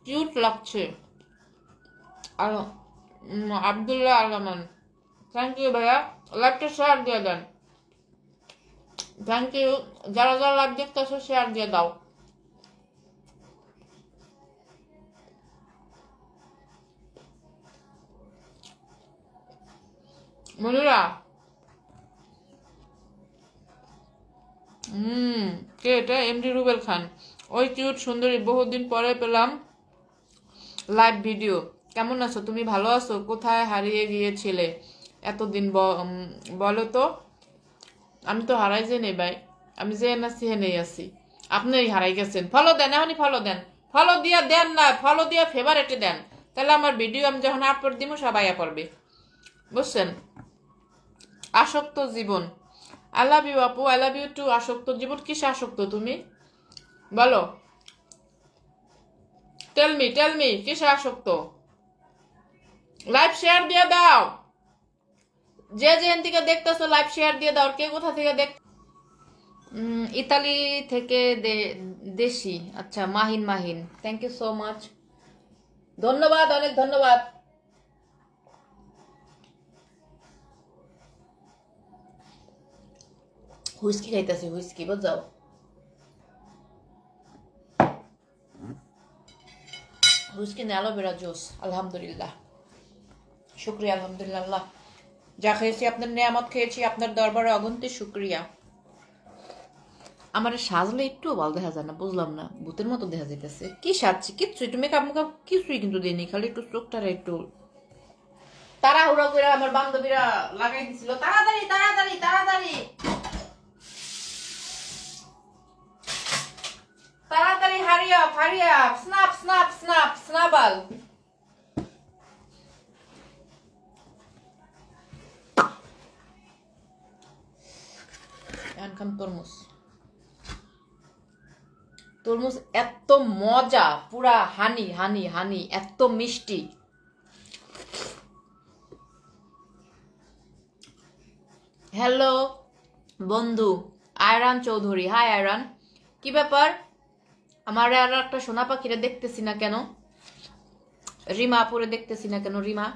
Cute লাগছে। আর Abdullah আলমান, thank you ভাইয়া, লাইভটা শেয়ার দিয়ে দেন। থ্যাংক ইউ, যারা যারা লাইভ দেখতেছো শেয়ার দিয়ে দাও। মনিরা কে এটা? এমডি রুবেল খান। ওই কিউট সুন্দরী, বহুদিন পরে পেলাম লাইভ ভিডিও। কেমন আছো তুমি? ভালো আছো? কোথায় হারিয়ে গিয়েছিলে এতদিন বলো তো? আমি তো হারাই যে নেই ভাই, আমি যে আছি হেনেই আছি। আপনি হারাই গেছেন। ফলো দেন, এখনই ফলো দেন। ফলো দিয়া দেন না, ফলো দিয়া ফেভারেটে দেন, তাহলে আমার ভিডিও আমি যখন আপলোড দিব সবাই পড়বে, বুঝছেন? আসক্ত জীবন, আই লাভ ইউ আপু, আই লাভ ইউ টু। আসক্ত জীবন, কিসে আসক্ত তুমি বলো? টেল মি কিসে আসক্ত? লাইভ শেয়ার দিয়ে দাও, যে যেখান থেকে দেখতেছো লাইভ শেয়ার দিয়ে দাও। কে কোথা থেকে দেখ? ইতালি থেকে দেশি। আচ্ছা, Mahin, thank you so much, ধন্যবাদ, অনেক ধন্যবাদ। হুইস্কি খাইতেছি, হুইস্কি বুঝাও। হুইস্কি নে অ্যালোভেরা জুস। আলহামদুলিল্লাহ, শুক্রিয়া, আলহামদুলিল্লাহ। যা খেয়েছি আপনার নেয়ামত খেয়েছি, আপনার দরবারে অগন্তি শুক্রিয়া। আমার সাজলে একটু ভালো দেখা যায় না, বুঝলাম না, ভূতের মতো দেখা যাইতেছে। কি সাজছি? কিচ্ছু, একটু মেকআপ কিছুই কিন্তু দিইনি, খালি একটু চোখটারে একটু তাড়াহুড়া করে আমার বান্ধবীরা লাগাই দিছিল। তাড়াতাড়ি তাড়াতাড়ি তাড়াতাড়ি তাড়াতাড়ি, hurry up, snap snap snap স্ন্যাবাল। খাম তরমুজ। তরমুজ এত মজা, পুরা হানি হানি হানি, এত মিষ্টি। হ্যালো বন্ধু আয়রান চৌধুরী, হাই আয়রান, কি ব্যাপার? আমার আর একটা সোনা পাখিরে দেখতেছি না কেন? রিমা আপুরে দেখতেছি না কেন? রিমা,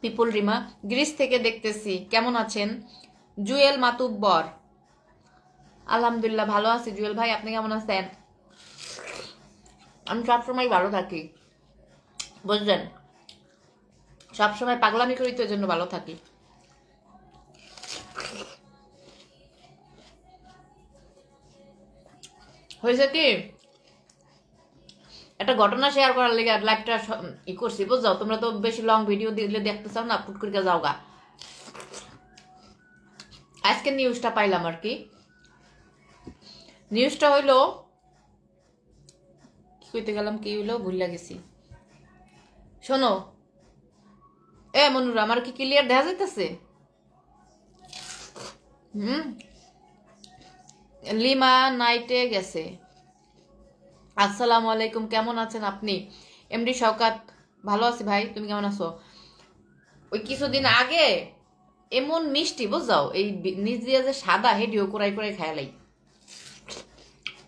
পিপুল রিমা, গ্রিস থেকে দেখতেছি। কেমন আছেন? জুয়েল মাতুব্বর, আলহামদুলিল্লাহ ভালো আছি। জুয়েল ভাই, আপনি কেমন আছেন? আমি সবসময় ভালো থাকি, বুঝলেন? সবসময় পাগলামি করি, তো এর জন্য ভালো থাকি। হয়েছে কি, একটা ঘটনা শেয়ার করার লেগে লাইভটা ই করছি, বুঝছো? তোমরা তো বেশি লং ভিডিও দিলে দেখতে চাও না, ফুট করে যাও গা। আজকে নিউজটা পাইলাম আর কি। নিউজটা হইলো, কি কইতে গেলাম, কি হইলো ভুলে গেছি। শোনো, এ মনুরা, আমার কি ক্লিয়ার দেখা যাইতেছে? লিমা নাইটে গেছে। আসসালামু আলাইকুম, কেমন আছেন আপনি? এমডি শওকাত, ভালো আছি ভাই, তুমি কেমন আছো? ওই কিছুদিন আগে এমন মিষ্টি, বুঝাও, এই নিজ দিয়ে যে সাদা, হেডিও কোরাই কোরাই খায়ালাই,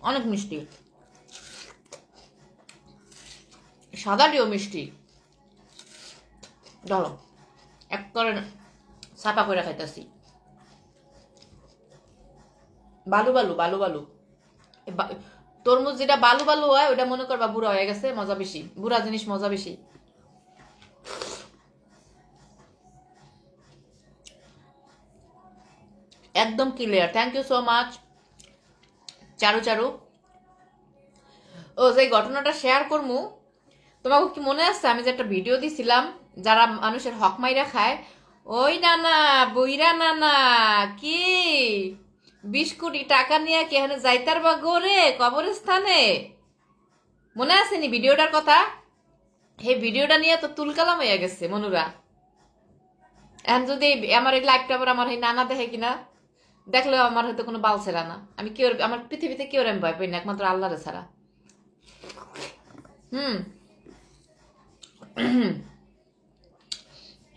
অনেক মিষ্টি, সাদাটিও মিষ্টি। ধরো এক করে ছাপা করে খাইতেছি। বালু বালু বালু বালু, তরমুজ যেটা বালু বালু হয়, ওটা মনে করবা বুড়া হয়ে গেছে, মজা বেশি, বুড়া জিনিস মজা বেশি। একদম clear, thank you so much Charu Charu. ও, যে ঘটনাটা শেয়ার করমু, তোমাকে কি মনে আছে আমি যে একটা ভিডিও দিছিলাম, যারা মানুষের হক মাইরা খায়? ওই নানা, বইরা নানা, কি 20 কোটি টাকা নিয়ে কি এখানে যাইতার বা গোরে কবরস্থানে? মনে আছে নি ভিডিওটার কথা? এই ভিডিওটা নিয়ে তো তুলকালাম হয়ে গেছে মনুরা। এখন যদি আমার এই লাইভটা আবার আমার এই নানা দেখে কিনা, দেখলেও আমার হয়তো কোনো বাল ছেড়া না। আমি কেউ, আমার পৃথিবীতে কেউ আমি ভয় পাই না, একমাত্র আল্লাহরে ছাড়া।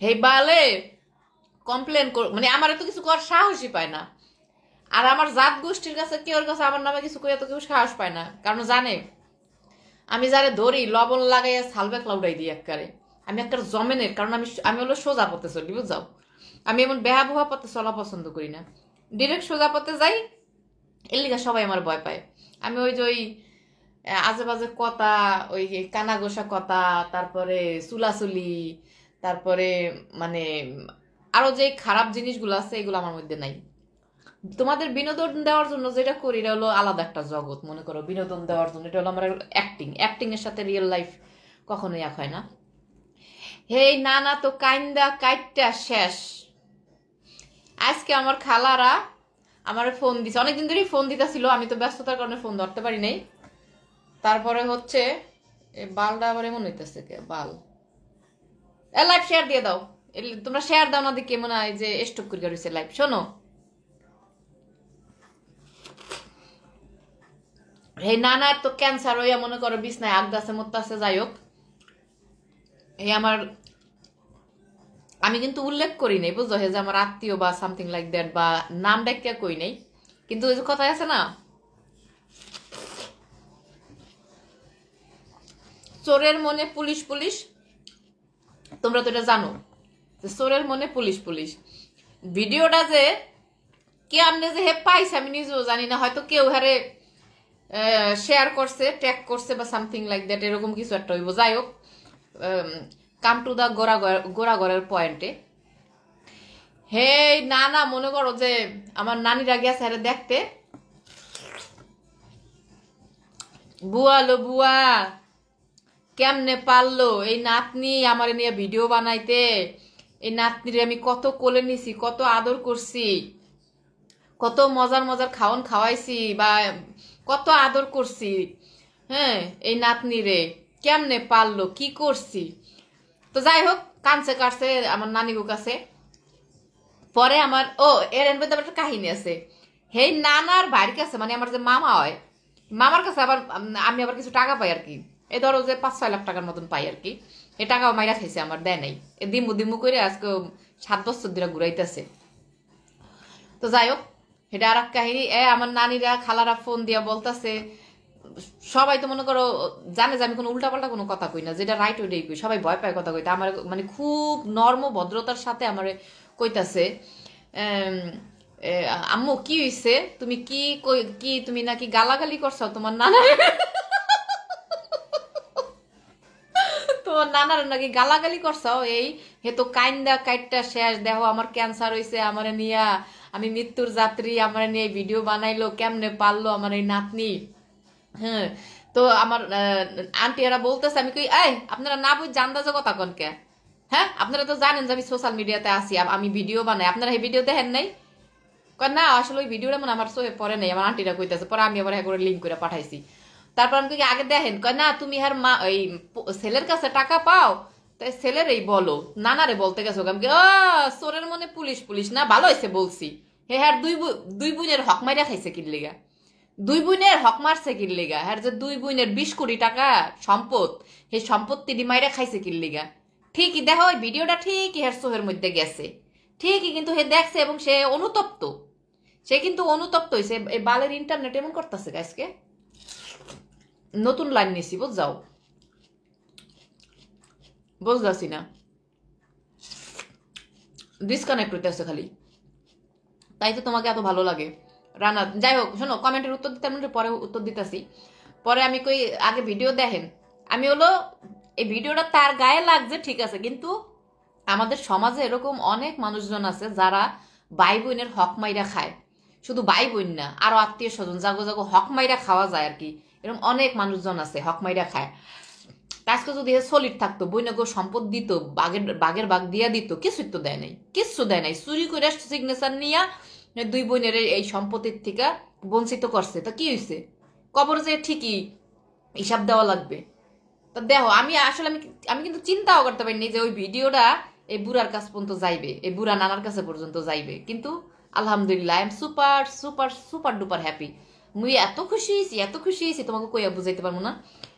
হে বালে কমপ্লেন মানে আমার এত কিছু করার সাহসই পায় না। আর আমার জাত গোষ্ঠীর কাছে, কেউর কাছে আমার নামে কিছু কই এত কেউ সাহস পায় না, কারণ জানে আমি যারে ধরি লবণ লাগাইয়া সালবে ক্লাউডাই দিই একবারে। আমি একটা জমেনের, কারণ আমি হলো সোজা পথে চলি, বুঝাও। আমি এমন বেহাবুহা পথে চলা পছন্দ করি না, ডিরেক্ট সোজা পথে যাই। এর লিগা সবাই আমার ভয় পায়। আমি ওই যে ওই আজে বাজে কথা, ওই কানাঘোষা কথা, তারপরে চুলাচুলি, তারপরে মানে আরো যে খারাপ জিনিসগুলো আছে এগুলো আমার মধ্যে নাই। তোমাদের বিনোদন দেওয়ার জন্য যেটা করি এটা হলো আলাদা একটা জগৎ, মনে করো বিনোদন দেওয়ার জন্য এটা হলো আমার অ্যাক্টিং এর সাথে রিয়েল লাইফ কখনোই এক হয় না। হেই নানা তো কাইন্দা কাইটটা শেষ। আজকে আমার খালারা আমার ফোন দিছে, অনেকদিন ধরেই ফোন দিতেছিল, আমি তো ব্যস্ততার কারণে ফোন ধরতে পারি নাই। তারপরে হচ্ছে বালটা আবার এমন হইতেছে, কে বাল লাইভ শেয়ার দিয়ে দাও। তোমরা শেয়ার দাও না, দেখে মনে হয় যে স্টপ করে রয়েছে লাইভ। শোনো, এই নানার তো ক্যান্সার হইয়া মনে করো বিছনায় আগদাছে মরতাছে, যাই হোক। এই আমি কিন্তু উল্লেখ করি নাই, বুঝলো, যে আমার আত্মীয় বা সামথিং লাইক দ্যাট, বা নাম ডাকিয়া কই নাই। কিন্তু ওই যে কথা আছে না, চোরের মনে পুলিশ পুলিশ, তোমরা তো এটা জানো যে চোরের মনে পুলিশ পুলিশ। ভিডিওটা যে কে আমনে যে হে পাইছে আমি নিজেও জানি না, হয়তো কেউ হারে শেয়ার করছে, ট্যাগ করছে বা সামথিং লাইক দ্যাট, এরকম কিছু একটা হইব। যাই হোক, কাম টু দা গোড়াগড়ের পয়েন্টে। হে না মনে করো যে আমার নানিরা গেছে হারে দেখতে, বুয়া লো বুয়া কেমনে পারলো এই নাতনি আমার নিয়ে ভিডিও বানাইতে। এই নাতনিরে আমি কত কোলে নিছি, কত আদর করছি, কত মজার মজার খাওয়ান খাওয়াইছি, বা কত আদর করছি। হ্যাঁ, এই নাতনিরে কেমনে পারলো, কি করছি। তো যাই হোক, কানছে কাটছে আমার নানিগো কাছে। পরে আমার এর মধ্যে আবার একটা কাহিনী আছে। হে নানার বাড়ির কাছে, মানে আমার যে মামা হয়, মামার কাছে আবার আমি আবার কিছু টাকা পাই আর কি। এই ধরো যে 5-6 লাখ টাকার মতন পাই আর কি। এই টাকাও মাইরা খাইছে, আমার দেয় নাই। দিমু দিমু করে আজকে 7 বছর ধরে ঘুরাইতেছে। তো যাই হোক, এটা আর এক কাহিনী। আমার নানিরা খালারা ফোন দিয়া বলতেছে, সবাই তো মনে করো জানে যে আমি কোনো উল্টাপাল্টা কোনো কথা কই না, যেটা রাইট ওইটাই কই। সবাই ভয় পায় কথা কইতে। আমার মানে খুব নর্ম ভদ্রতার সাথে আমার কইতাছে, আম্মু কি হইছে, তুমি কি তুমি নাকি গালাগালি করছো তোমার নানা, তোমার নানার নাকি গালাগালি করছো। এই হে তো কাইন্দা কাইটটা শেষ, দেখো আমার ক্যান্সার হইছে, আমারে নিয়া আমি মৃত্যুর যাত্রী, আমারে নিয়ে ভিডিও বানাইলো, কেমনে পারলো আমার এই নাতনি। হ্যাঁ, তো আমার আন্টি এরা বলতেছে, আমি কই এই আপনারা না বুঝ জান্দাজে কথা কনকে। হ্যাঁ, আপনারা তো জানেন যে আমি সোশ্যাল মিডিয়াতে আসি, আমি ভিডিও বানাই, আপনারা এই ভিডিও দেখেন নাই? না আসলে ওই ভিডিওটা মনে আমার চোখে পরে নাই, আমার আন্টিরা কইতেছে। পরে আমি আবার করে লিঙ্ক করে পাঠাইছি। তারপর আমি কই আগে দেখেন, কয় না তুমি আর মা এই ছেলের কাছে টাকা পাও, তাই ছেলের এই বলো, নানারে বলতে গেছো। আমি চোরের মনে পুলিশ পুলিশ না, ভালো হয়েছে বলছি। হে হ্যাঁ, দুই বোনের হক মাইরা খাইছে কির লিগা, দুই বোনের হক মারছে কির লিগা। হ্যাঁ, যে দুই বোনের 20 কোটি টাকা সম্পদ, সেই সম্পত্তি মাইরা খাইছে কির লিগা। ঠিকই দেখো, ওই ভিডিওটা ঠিকই হের চোখের মধ্যে গেছে, ঠিকই। কিন্তু হে দেখছে এবং সে অনুতপ্ত, সে কিন্তু অনুতপ্ত হয়েছে। এই বালের ইন্টারনেট এমন করতেছে আজকে। নতুন লাইন নিছি, বুঝাও, বুঝলাছি না, ডিসকানেক্ট হইতেছে খালি। তাই তো তোমাকে এত ভালো লাগে রানা। যাই হোক, শোনো, কমেন্টের উত্তর দিতে আমি পরে উত্তর দিতেছি। পরে আমি কই আগে ভিডিও দেখেন। আমি হলো এই ভিডিওটা তার গায়ে লাগছে ঠিক আছে, কিন্তু আমাদের সমাজে এরকম অনেক মানুষজন আছে যারা ভাই বোনের হক মাইরা খায়। শুধু ভাই বোন না, আরো আত্মীয় স্বজন জাগো জাগো হক মাইরা খাওয়া যায় আর কি। এরকম অনেক মানুষজন আছে হক মাইরা খায়। আজকে যদি সলিড থাকতো, বইনাগো সম্পদ দিত, বাঘের বাঘ দিয়া দিত, কিছুই তো দেয় নাই, কিচ্ছু দেয় নাই। চুরি করে সিগনেচার নিয়ে দুই বোনের এই সম্পত্তির থেকে বঞ্চিত করছে। তা কি হয়েছে? কবর যে ঠিকই হিসাব দেওয়া লাগবে। তা দেখো, আমি আসলে আমি কিন্তু চিন্তাও করতে পারিনি যে ওই ভিডিওটা এই বুড়ার কাছ পর্যন্ত যাইবে, এই বুড়া নানার কাছে পর্যন্ত যাইবে। কিন্তু আলহামদুলিল্লাহ, I am super super super duper happy. মুই এত খুশি হয়েছি তোমাকে কইয়া বুঝাইতে পারবো না।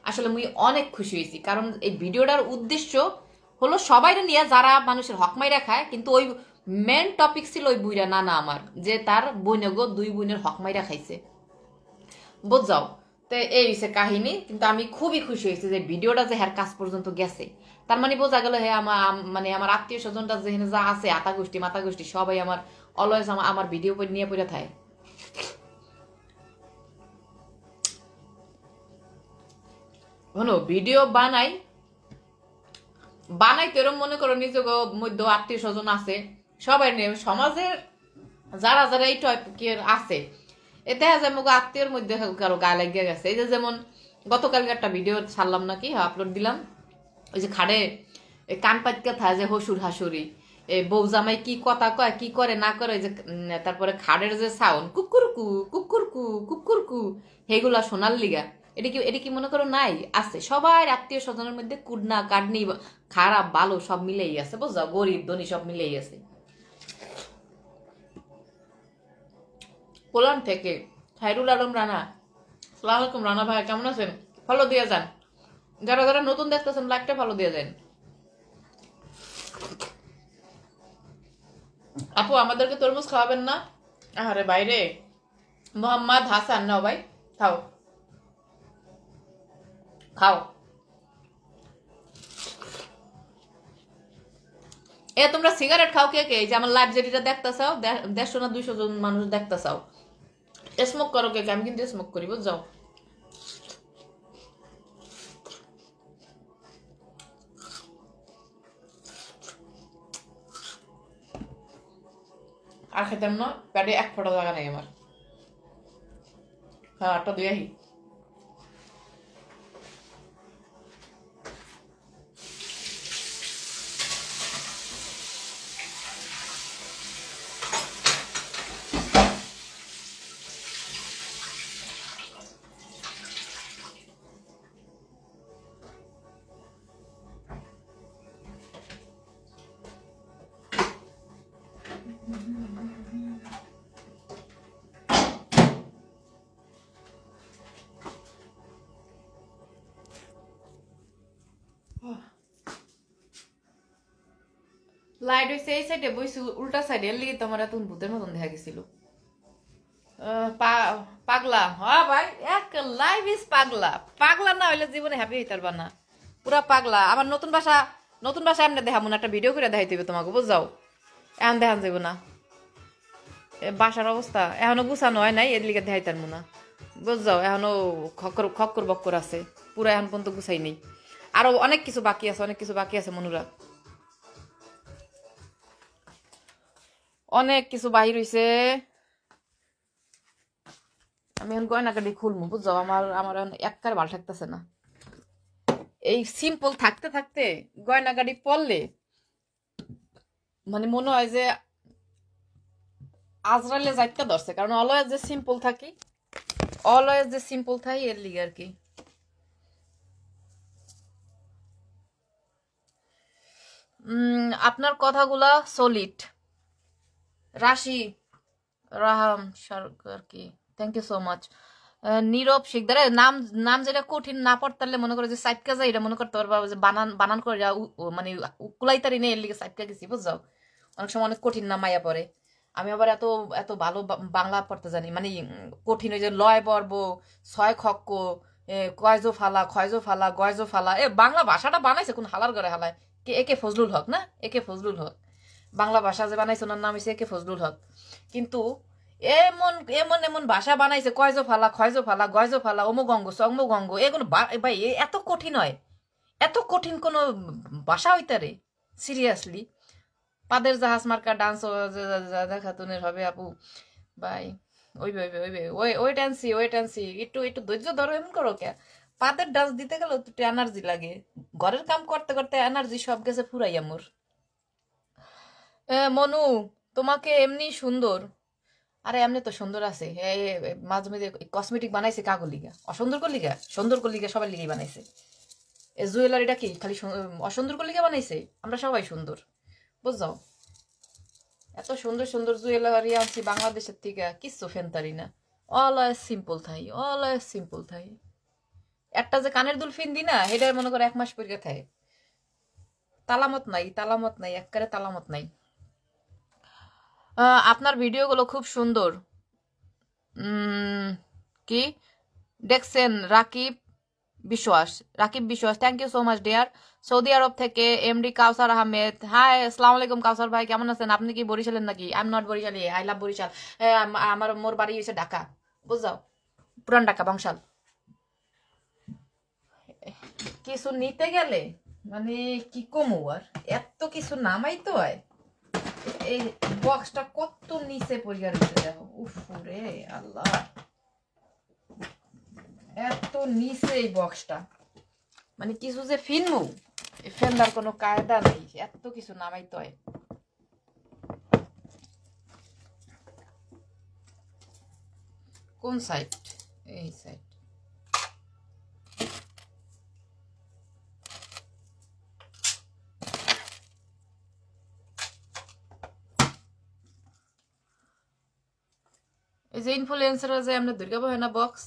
আসলে মুই অনেক খুশি হয়েছি, কারণ এই ভিডিওটার উদ্দেশ্য হলো সবাই নিয়ে যারা মানুষের হক মাইরা খায়। কিন্তু ওই মেন টপিক ছিল ওই বুড়া নানা আমার, যে তার বইনগো দুই বোনের হক মাইরা খাইছে, বুঝাও। তো এই হচ্ছে কাহিনী। কিন্তু আমি খুবই খুশি হয়েছি যে ভিডিওটা যে হ্যার কাছ পর্যন্ত গেছে। তার মানে বোঝা গেল হ্যাঁ মানে আমার আত্মীয় স্বজনটা যেখানে যা আছে আতা গোষ্ঠী মাতা গোষ্ঠী সবাই আমার অলওয়েজ আমার ভিডিও নিয়ে পড়ে থাকে। শোনো ভিডিও বানাই তেরম মনে করো নিজের মধ্যে আত্মীয় স্বজন আছে সবাই নিয়ে সমাজের যারা যারা এই টাইপের আছে এ দেখা যায় মুখ আত্মীয়র মধ্যে কারো গায়ে লাগিয়ে গেছে। এই যে যেমন গতকালকে একটা ভিডিও ছাড়লাম নাকি আপলোড দিলাম, ওই যে খাড়ে কান পাতকে থাকে যে হসুর হাসুরি বউ জামাই কি কথা কয় কি করে না করে, যে তারপরে খাড়ের যে সাউন্ড কুকুরকু কুকুরকু কুকুরকু সেগুলা শোনার লিগা এটা কি মনে করো নাই আছে সবাই আত্মীয় স্বজনের মধ্যে কুডনা কাডনি খারাপ ভালো সব মিলেই আছে, বুঝছো, গরিব ধনী সব মিলেই আছে। পোল্যান্ড থেকে খায়রুল আলম রানা, সালাম আলাইকুম রানা ভাই, কেমন আছেন? ফলো দিয়ে যান, যারা যারা নতুন দেখতেছেন লাইকটা ফলো দিয়ে যান। আপু আমাদেরকে তরমুজ খাওয়াবেন না? আরে বাইরে মোহাম্মদ হাসান, নাও ভাই খাও খাও। এ তোমরা সিগারেট খাও কে কে? যে আমার লাইভ যেটা দেখতেছাও 150 না 200 জন মানুষ দেখতেছাও, স্মোক করো কে কে? আমি কিন্তু স্মোক করি, বুঝছো। আর খেতাম না, পেটে এক ফোঁটা জায়গা নেই আমার। হ্যাঁ আটটা দিয়ে আহি। লাইট হয়েছে এই সাইডে, বইছি উল্টা সাইডে, এর লিগে তোমার এত ভূতের মতন দেখা গেছিল। পাগলা, হ্যাঁ ভাই এক লাইফ ইজ পাগলা। পাগলা না হইলে জীবনে হ্যাপি হইতে পারবা না, পুরা পাগলা। আমার নতুন ভাষা এমনি দেখাবো না, একটা ভিডিও করে দেখাইতে হবে তোমাকে, বুঝাও। এখন দেখান যাব না, বাসার অবস্থা এখনো গুছানো হয় নাই, এর লিগে দেখাইতাম না, বুঝাও। এখনো খক্কর বক্কর আছে, পুরা এখন পর্যন্ত গুছাই নেই। আরো অনেক কিছু বাকি আছে মনুরা, অনেক কিছু বাহির হইছে। আমি এখন গয়নাকাটি খুলবো, বুঝছো। আমার এখন একবারে ভালো থাকতেছে না, এই সিম্পল থাকতে থাকতে গয়নাকাটি পরলে মানে মনে হয় যে আজরালে যাইতে ধরছে, কারণ অলওয়েজ যে সিম্পল থাকি এর লিগে আর কি। আপনার কথাগুলা সলিড। রাশি রাহাম সরকার কি, থ্যাংক ইউ সো মাচ। নীরব শিকদার, নাম নাম যেটা কঠিন না পড়তালে মনে করে যে সাইটকা যায়, এটা মনে করতে পারবা যে বানান করে মানে কুলাইতারি নেই, এর লিগে সাইটকা গেছি, বুঝছো। অনেক সময় অনেক কঠিন নাম মাইয়া পড়ে। আমি আবার এত এত ভালো বাংলা পড়তে জানি, মানে কঠিন ওই যে লয় পর্ব, ছয় খক্ক, কয়জো ফালা, খয়জো ফালা, গয়জো ফালা, বাংলা ভাষাটা বানাইছে কোন হালার ঘরে হালায়, একে ফজলুল হক না, একে ফজলুল হক বাংলা ভাষা যে বানাইছে ওনার নাম হয়েছে একে ফজলুল হক। কিন্তু এমন এমন এমন ভাষা বানাইছে, কয়জো ফালা, খয়জো ফালা, গয়জো ফালা, অমুগঙ্গ সমগঙ্গ, এগুলো ভাই এত কঠিন হয়? এত কঠিন কোনো ভাষা হইতারে? সিরিয়াসলি পাদের জাহাজ মার্কা ডান্স দেখা তুনের হবে আপু ভাই। ওয়েট অ্যান্ড সি, একটু একটু ধৈর্য ধরো, এমন করো কে? পাদের ডান্স দিতে গেলে একটু এনার্জি লাগে, ঘরের কাম করতে করতে এনার্জি সব গেছে ফুরাইয়া মোর। মনু তোমাকে এমনি সুন্দর, আরে এমনি তো সুন্দর আছে, মাঝে মাঝে কসমেটিক বানাইছে কাগর লিগা, অসুন্দর কর লিগা, সুন্দর কর লিগা, সবার লিগেই বানাইছে। জুয়েলারিটা কি খালি অসুন্দর কর লিগা বানাইছে? আমরা সবাই সুন্দর, বুঝছো। এত সুন্দর সুন্দর জুয়েলারি আনছি বাংলাদেশের থেকে, কিচ্ছু ফেনতারি না, অলওয়েজ সিম্পল থাই। একটা যে কানের দুল ফিন্দি না, এটা মনে করে 1 মাস পরে থাকে, তালামত নাই একবারে তালামত নাই। আপনার ভিডিওগুলো খুব সুন্দর। কি দেখছেন Rakib Biswas thank you so much dear. Saudi Arab থেকে এমডি কাউসার আহমেদ, হাই আসসালামু আলাইকুম কাউসার ভাই, কেমন আছেন? আপনি কি বরিশালের নাকি? I am not Barishali, I love Barishal. আমার মোর বাড়ি হয়েছে ঢাকা, বুঝাও, পুরান ঢাকা বংশাল। কিছু নিতে গেলে মানে কি কমু আর, এত কিছু নামাইতে হয়। এই বক্সটা কত নিচে পরিবার দেখো, উফ রে আল্লাহ, এত নিচে এই বক্সটা, মানে কিছু যে ফিনমু ফেন্দার কোনো কায়দা নেই, এত কিছু নামাইতে হয়। কোন সাইড? এই সাইড। এই যে ইনফ্লুয়েন্সার যে আমরা দুর্গা বহে না বক্স,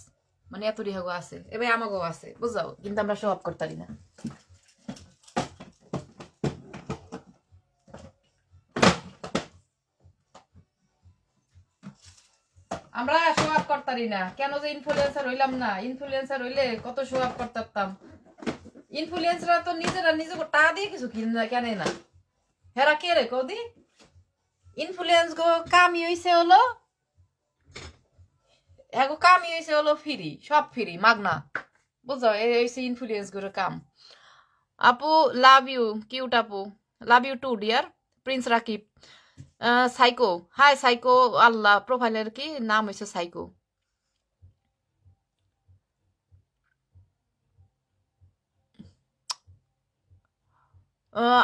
মানে এত রিহাগো আছে, এবার আমাকেও আছে, বুঝাও, কিন্তু আমরা শো অফ করতে পারি না। আমরা শো অফ করতে পারি না কেন? যে ইনফ্লুয়েন্সার হইলাম না, ইনফ্লুয়েন্সার হইলে কত শো অফ করতে পারতাম। ইনফ্লুয়েন্সাররা তো নিজেরা নিজেকে টাকা দিয়ে কিছু কেনে না, হেরা কে রে কদি? ইনফ্লুয়েন্স গো কামই হইছে হলো, এগো কামই হইছে হলো ফ্রি, সব ফ্রি মাগনা, বুঝো, এই হইছে ইনফ্লুয়েন্স করে কাম। আপু লাভ ইউ, কিউট আপু, love you too dear. Prince Rakib, psycho, hi psycho, আল্লাহ প্রোফাইলের কি নাম হয়েছে সাইকো।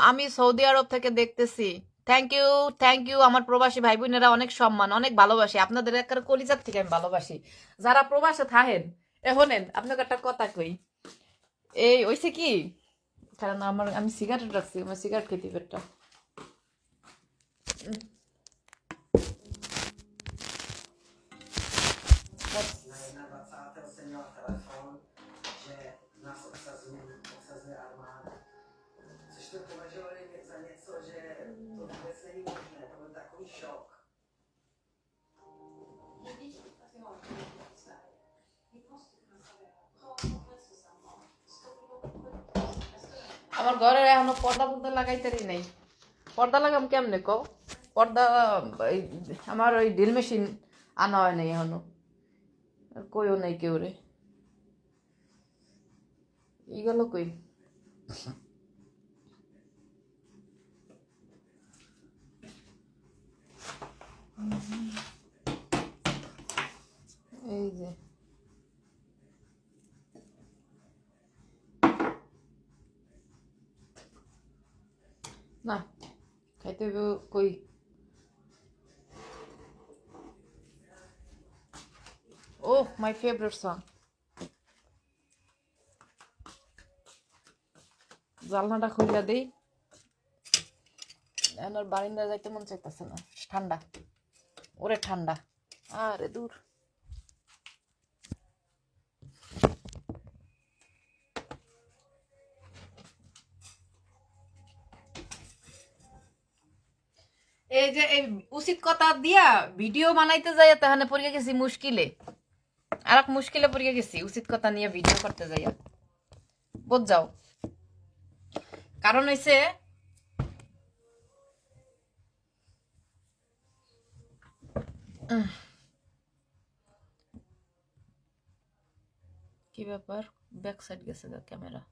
আমি সৌদি আরব থেকে দেখতেছি। থ্যাংক ইউ আমার প্রবাসী ভাই বোনেরা, অনেক সম্মান, অনেক ভালোবাসি আপনাদের, একটা কলিজার থেকে আমি ভালোবাসি। যারা প্রবাসে থাকেন, এখনেন আপনাকে একটা কথা কই, এই ওইছে কি, কারণ আমি সিগারেট রাখছি, আমার সিগারেট খেতে পেটটা। আমার ঘরে এখনো পর্দা পর্দা লাগাইতারি নাই। পর্দা লাগাম কেমনে কও? পর্দা আমার ওই ড্রিল মেশিন আনা হয় নাই এখনো, কইও নাই কেউ রে, ইগুলো কই। এই যে না খাইতে কই, ও মাই ফেভারিট সং। জালনাটা খুইলা দেই, এনার বারিন্দা যাইতে মন চাইতেছে না, ঠান্ডা, ওরে ঠান্ডা, আরে দূর। এই যে এই উচিত কথা দিয়া ভিডিও বানাইতে যাই, তাহলে পড়ে গেছি মুশকিলে, আর এক মুশকিলে পড়ে গেছি উচিত কথা নিয়ে ভিডিও করতে যাইয়া, বুঝ যাও। কারণ হইছে কি ব্যাপার, ব্যাক সাইড গেছে ক্যামেরা।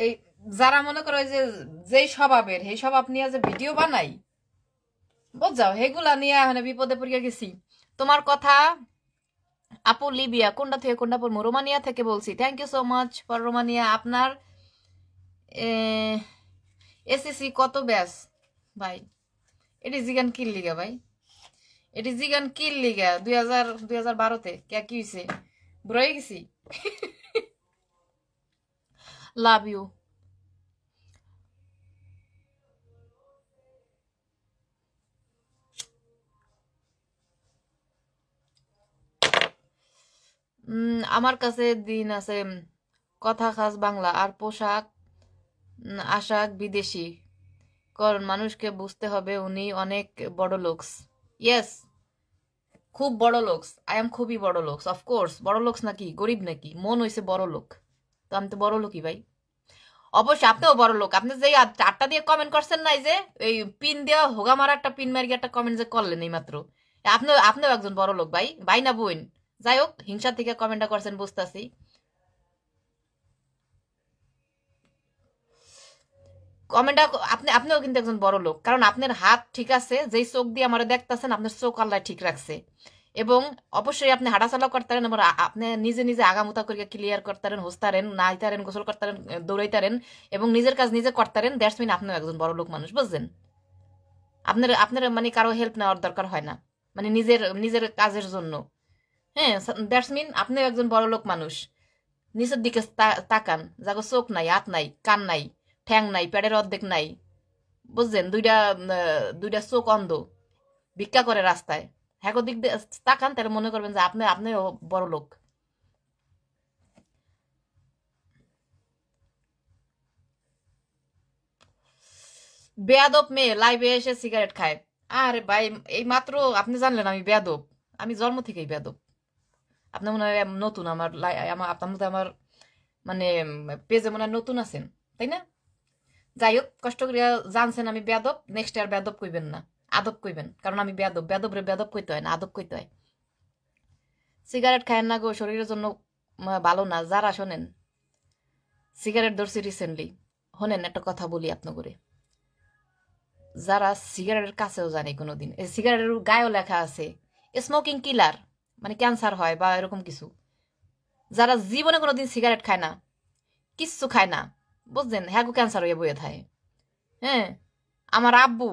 এই যারা মনে করো যে যেই স্বভাবের, সেই স্বভাব নিয়ে যে ভিডিও বানাই, বুঝাও, হেগুলা নিয়ে এখানে বিপদে পড়িয়া গেছি। তোমার কথা আপু লিবিয়া, কোনটা থেকে কোনটা পড়বো? রোমানিয়া থেকে বলছি। Thank you so much for Romania. আপনার এসএসসি কত ব্যাস ভাই? এটি জিগান কিল লিগা ভাই, এটি জিগান কিল লিগা 2012-তে কে কি হয়েছে, বুড়ো হয়ে গেছি। Love you. আমার কাছে দিন আছে কথা খাস বাংলা আর পোশাক আশাক বিদেশি, কারণ মানুষকে বুঝতে হবে উনি অনেক বড় লোকস। ইয়েস, খুব বড় লোকস, আই এম খুবই বড় লোকস, অফকোর্স। বড় লোকস নাকি গরিব নাকি? মন হইছে বড় লোক, তো আমি তো বড় লোকই ভাই। অবশ্যই আপনিও বড় লোক। আপনি যে চারটা দিয়ে কমেন্ট করছেন নাই, যে এই পিন দেওয়া হোগা মারা একটা পিন মারি একটা কমেন্ট যে করলেন এই মাত্র, আপনিও একজন বড় লোক ভাই। ভাই না বোন, যাই হোক, হিংসা থেকে কমেন্টটা করছেন বুঝতেছি। কমেন্টটা আপনিও কিন্তু একজন বড় লোক, কারণ আপনার হাত ঠিক আছে, যেই চোখ দিয়ে আমার দেখতেছেন আপনার চোখ আল্লাহ ঠিক রাখছে। এবং অবশ্যই আপনি হাঁটাচলা করতারেন এবং আপনি নিজে নিজে আগামুতা করিয়া ক্লিয়ার করতারেন, হসতারেন, নাইতারেন, গোসল করতারেন, দৌড়াইতারেন এবং নিজের কাজ নিজে করতারেন। দ্যাটস মিন আপনিও একজন বড় লোক মানুষ, বুঝছেন? আপনার আপনার মানে কারো হেল্প নেওয়ার দরকার হয় না, মানে নিজের নিজের কাজের জন্য। হ্যাঁ, দ্যাটস মিন আপনিও একজন বড় লোক মানুষ। নিচের দিকে তাকান, যাগো চোখ নাই, হাত নাই, কান নাই, ঠ্যাং নাই, পেটের অর্ধেক নাই, বুঝছেন? দুইটা চোখ অন্ধ, ভিক্ষা করে রাস্তায়। হ্যাঁ, দিক দিয়ে তাকান, তাহলে মনে করবেন যে আপনিও বড় লোক। বেয়াদব মেয়ে লাইভে এসে সিগারেট খায়। আরে ভাই, এই মাত্র আপনি জানলেন আমি বেয়াদব? আমি জন্ম থেকেই বেয়াদব। আপনার মনে হয় নতুন আপনার মধ্যে আমার মানে পেজে মনে হয় নতুন আছেন, তাই না? যাই হোক, কষ্ট করিয়া জানছেন আমি বেয়াদব, নেক্সট আর বেয়াদব কইবেন না, আদব কইবেন। কারণ আমি বেয়াদব, বেয়াদব বেয়াদব কইতে হয় না, আদব কইতে হয়। সিগারেট খায়েন না গো, শরীরের জন্য ভালো না। যারা শোনেন, সিগারেট ধরছি রিসেন্টলি, শোনেন একটা কথা বলি আপনাকে। যারা সিগারেটের কাছেও জানে কোনোদিন, এই সিগারেটের গায়েও লেখা আছে স্মোকিং কিলার, মানে ক্যান্সার হয় বা এরকম কিছু। যারা জীবনে কোনোদিন সিগারেট খায় না, কিচ্ছু খায় না, বুঝছেন, হ্যাঁ গো ক্যান্সার হয়ে বইয়ে থাকে। হ্যাঁ, আমার আব্বু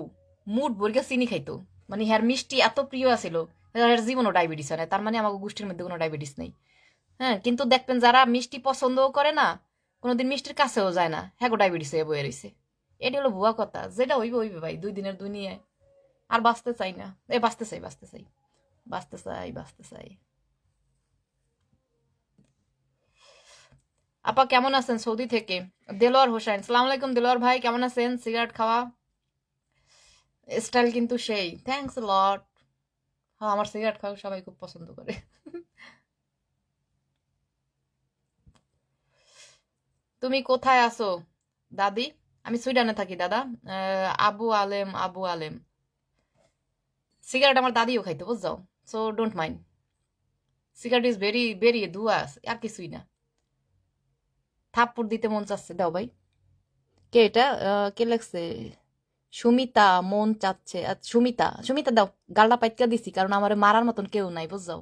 মুড ভরিয়া চিনি খাইতো, মানে হ্যার মিষ্টি এত প্রিয় আছিল, হ্যার জীবনও ডায়াবেটিস হয় না, তার মানে আমাকে গোষ্ঠীর মধ্যে কোনো ডায়াবেটিস নেই। হ্যাঁ, কিন্তু দেখবেন যারা মিষ্টি পছন্দও করে না, কোনোদিন মিষ্টির কাছেও যায় না, হ্যাঁ গো ডায়াবেটিস হয়ে বয়ে রয়েছে। এটি হলো ভুয়া কথা, যেটা হইবে ভাই, 2 দিনের দুনিয়ায়। আর বাঁচতে চাই না, বাঁচতে চাই, বাঁচতে চাই, বাঁচতে চাই, বাঁচতে চাই। আপা কেমন আছেন? সৌদি থেকে দেলোয়ার হোসেন, সালাম আলাইকুম দেলোয়ার ভাই, কেমন আছেন? সিগারেট খাওয়া স্টাইল কিন্তু সেই, থ্যাংকস লট। হ্যাঁ, আমার সিগারেট খাওয়া সবাই খুব পছন্দ করে। তুমি কোথায় আছো দাদি? আমি সুইডানে থাকি দাদা। আবু আলেম, আবু আলেম। সিগারেট আমার দাদিও খাইতো, বুঝছো? So don't mind. Cigarette is very very ধুয়াস, আর কিছুই না। থাপ্পড় দিতে মন চাচ্ছে, দাও ভাই। কে এটা? কে লাগছে? সুমিতা মন চাচ্ছে। আচ্ছা, সুমিতা, সুমিতা দাও। গালটা পাইকা দিছি, কারণ আমার মারার মতন কেউ নাই, বুঝছো?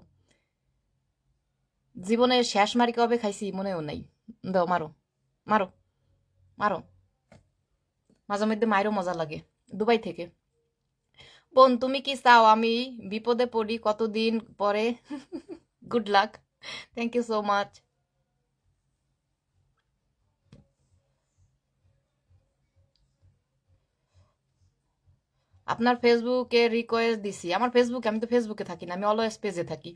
জীবনের শেষ মারি কবে খাইছি মনেও নাই। দাও, মারো, মারো, মারো। মাঝে মধ্যে মায়েরও মজা লাগে। দুবাই থেকে। বোন, তুমি কি চাও আমি বিপদে পড়ি কতদিন পরে? Good luck, thank you so much. আপনার ফেসবুকে রিকোয়েস্ট দিছি। আমার ফেসবুকে, আমি তো ফেসবুকে থাকি না, আমি অলওয়েজ পেজে থাকি।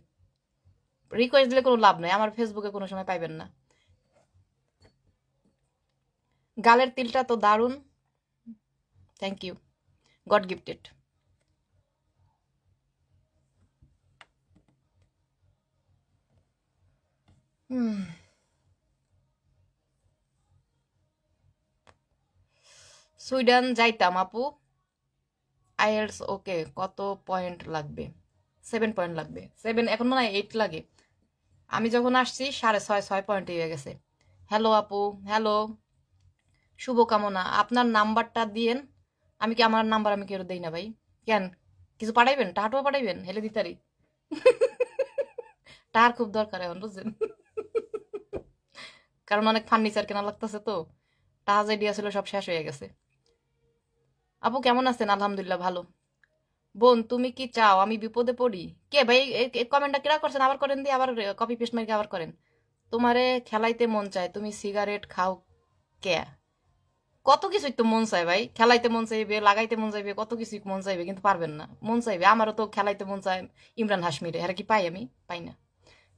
রিকোয়েস্ট দিলে কোনো লাভ নাই, আমার ফেসবুকে কোনো সময় পাইবেন না। গালের তিলটা তো দারুণ, thank you, God gifted. Sweden যাইতাম আপু, আইএলস ওকে। কত পয়েন্ট লাগবে? 7 পয়েন্ট লাগবে। 7, এখন মনে হয় 8 লাগে। আমি যখন আসছি 6.5 6 পয়েন্ট হয়ে গেছে। হ্যালো আপু, হ্যালো, শুভকামনা। আপনার নাম্বারটা দিয়েন। আমি কি আমার নাম্বার আমি কেউ দেই না ভাই। কেন, কিছু পাঠাইবেন? টাহাটুয়া পাঠাইবেন? হেলে দিতারি। টাহার খুব দরকার এখন, বুঝছেন? কারণ অনেক ফার্নিচার কেনা লাগতেছে, তো টাহা যে দিয়া ছিল সব শেষ হয়ে গেছে। আপু কেমন আছেন? আলহামদুলিল্লাহ ভালো। বোন, তুমি কি চাও আমি বিপদে পড়ি? কে ভাই কমেন্টটা কেরা করছেন? আবার করেন দিয়ে, আবার কপি পেস্ট মারি আবার করেন। তোমারে খেলাইতে মন চায়, তুমি সিগারেট খাও কে? কত কিছুই তো মন চায় ভাই, খেলাইতে মন চাইবে, লাগাইতে মন চাইবে, কত কিছুই মন চাইবে, কিন্তু পারবেন না। মন চাইবে, আমারও তো খেলাইতে মন চায় ইমরান হাসমিরে, এরা কি পাই? আমি পাই না।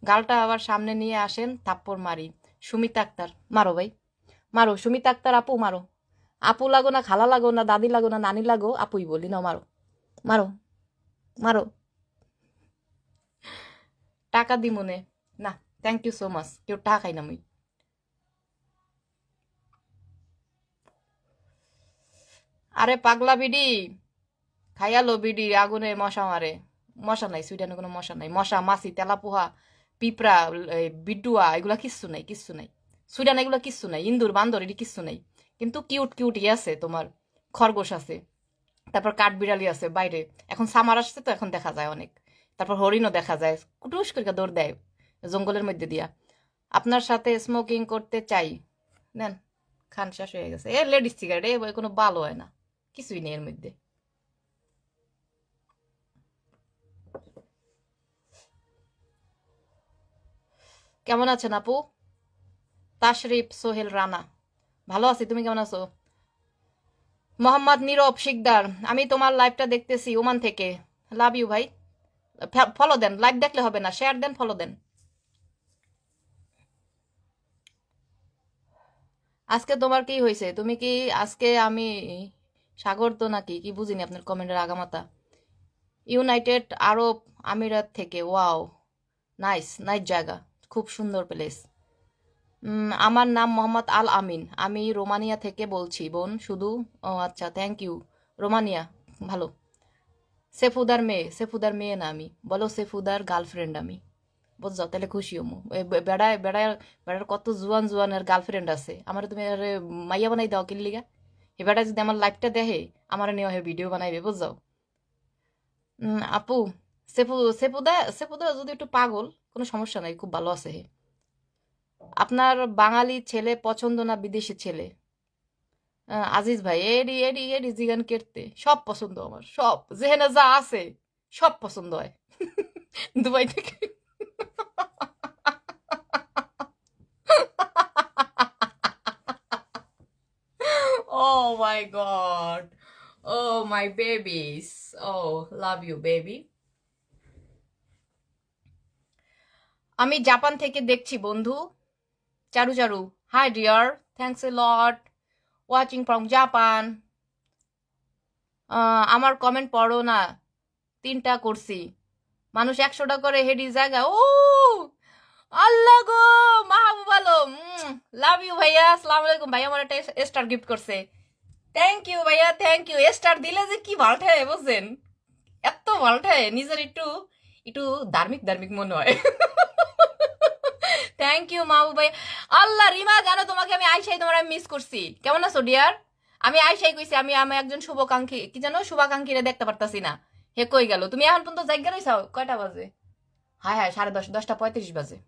গালটা আবার সামনে নিয়ে আসেন, থাপ্পড় মারি। সুমিতা আক্তার মারো ভাই, মারো। সুমিতা আক্তার আপু মারো। আপু লাগো না, খালা লাগো না, দাদি লাগো না, নানি লাগো, আপুই বলি না, মারো মারো মারো। টাকা দি মনে না, থ্যাংক ইউ সো মাচ, কেউ টাকা খাই না মুই। আরে পাগলা বিডি, খাইয়ালো বিডি, আগুনে মশা মারে। মশা নাই, সুইডেনে কোনো মশা নাই। মশা, মাছি, তেলাপোহা, পিঁপড়া, বিডুয়া, এগুলা কিচ্ছু নাই, কিচ্ছু নাই। সুইডেন এগুলা কিচ্ছু নাই, ইন্দুর বান্দর এটি কিচ্ছু নাই। কিন্তু কিউট কিউট আছে তোমার, খরগোশ আছে, তারপর কাঠবিড়ালি আছে বাইরে। এখন সামার আসছে তো, এখন দেখা যায় অনেক। তারপর হরিণও দেখা যায়, কুটুস করে দৌড় দেয় জঙ্গলের মধ্যে দিয়া। আপনার সাথে স্মোকিং করতে চাই, নেন খান, শেষ হয়ে গেছে। এ লেডিস সিগারেট, এ কোনো ভালো হয় না, কিছুই নেই এর মধ্যে। কেমন আছেন আপু? তাশরিফ সোহেল রানা, ভালো আছি, তুমি কেমন আছো? মোহাম্মদ নীরব শিকদার, আমি তোমার লাইভটা দেখতেছি ওমান থেকে, লাভ ইউ ভাই। ফলো দেন, লাইভ দেখলে হবে না, শেয়ার দেন, ফলো দেন। আজকে তোমার কি হয়েছে? তুমি কি আজকে আমি সাগর তো নাকি কি বুঝিনি আপনার কমেন্টের আগামাতা। ইউনাইটেড আরব আমিরাত থেকে, ওয়াও, নাইস নাইস জায়গা, খুব সুন্দর প্লেস। আমার নাম মোহাম্মদ আল আমিন, আমি রোমানিয়া থেকে বলছি বোন শুধু। ও আচ্ছা, থ্যাংক ইউ। রোমানিয়া, ভালো। সেফুদার মেয়ে, সেফুদার মেয়ে না আমি, বলো সেফুদার গার্লফ্রেন্ড আমি, বুঝছো? তাহলে খুশি হমু। বেড়ায় বেড়ায় বেড়ার কত জুয়ান জুয়ানের গার্লফ্রেন্ড আছে, আমার তুমি আরে মাইয়া বানাই দাও কিল্লিগা। এ বেড়া যদি আমার লাইফটা দেখে, আমার নেওয়া ভিডিও বানাইবে, বুঝছো? আপু, সেফুদা সেফুদা যদি একটু পাগল, কোনো সমস্যা নাই, খুব ভালো আছে হে। আপনার বাঙালি ছেলে পছন্দ না বিদেশি ছেলে? আজিজ ভাই, এডি এডি এডি জিগান কেটতে সব পছন্দ, আমার সব যেখানে যা আছে সব পছন্দ হয়। দুবাই থেকে। Oh my god. Oh my babies. Oh, love you baby. আমি জাপান থেকে দেখছি বন্ধু। Charu Charu, hi dear, thanks a lot, watching from Japan. আমার কমেন্ট পড়ো না, 3টা করছি। মানুষ 100টা করে হেডি জায়গা। ও আল্লাহ গো, মাহবুব আলম, লাভ ইউ ভাইয়া, আসসালামু আলাইকুম। ভাইয়া আমার একটা স্টার গিফট করছে, থ্যাংক ইউ ভাইয়া, থ্যাংক ইউ। স্টার দিলে যে কি ভালঠায় বুঝছেন, এত ভালঠায়, নিজের একটু একটু ধার্মিক ধার্মিক মনে হয়। থ্যাংক ইউ মাহবুব ভাই। আল্লাহ রিমা, জানো তোমাকে আমি আইসাই তোমার আমি মিস করছি। কেমন আছো ডিয়ার? আমি আইসাই কইছি আমি একজন শুভাকাঙ্ক্ষী, কি জানো, শুভাকাঙ্ক্ষীরা দেখতে পারতাছি না। হে কই গেল? তুমি এখন পর্যন্ত জায়গা রইছাও? কয়টা বাজে? হায় হায়, 10:30, 10:35 বাজে,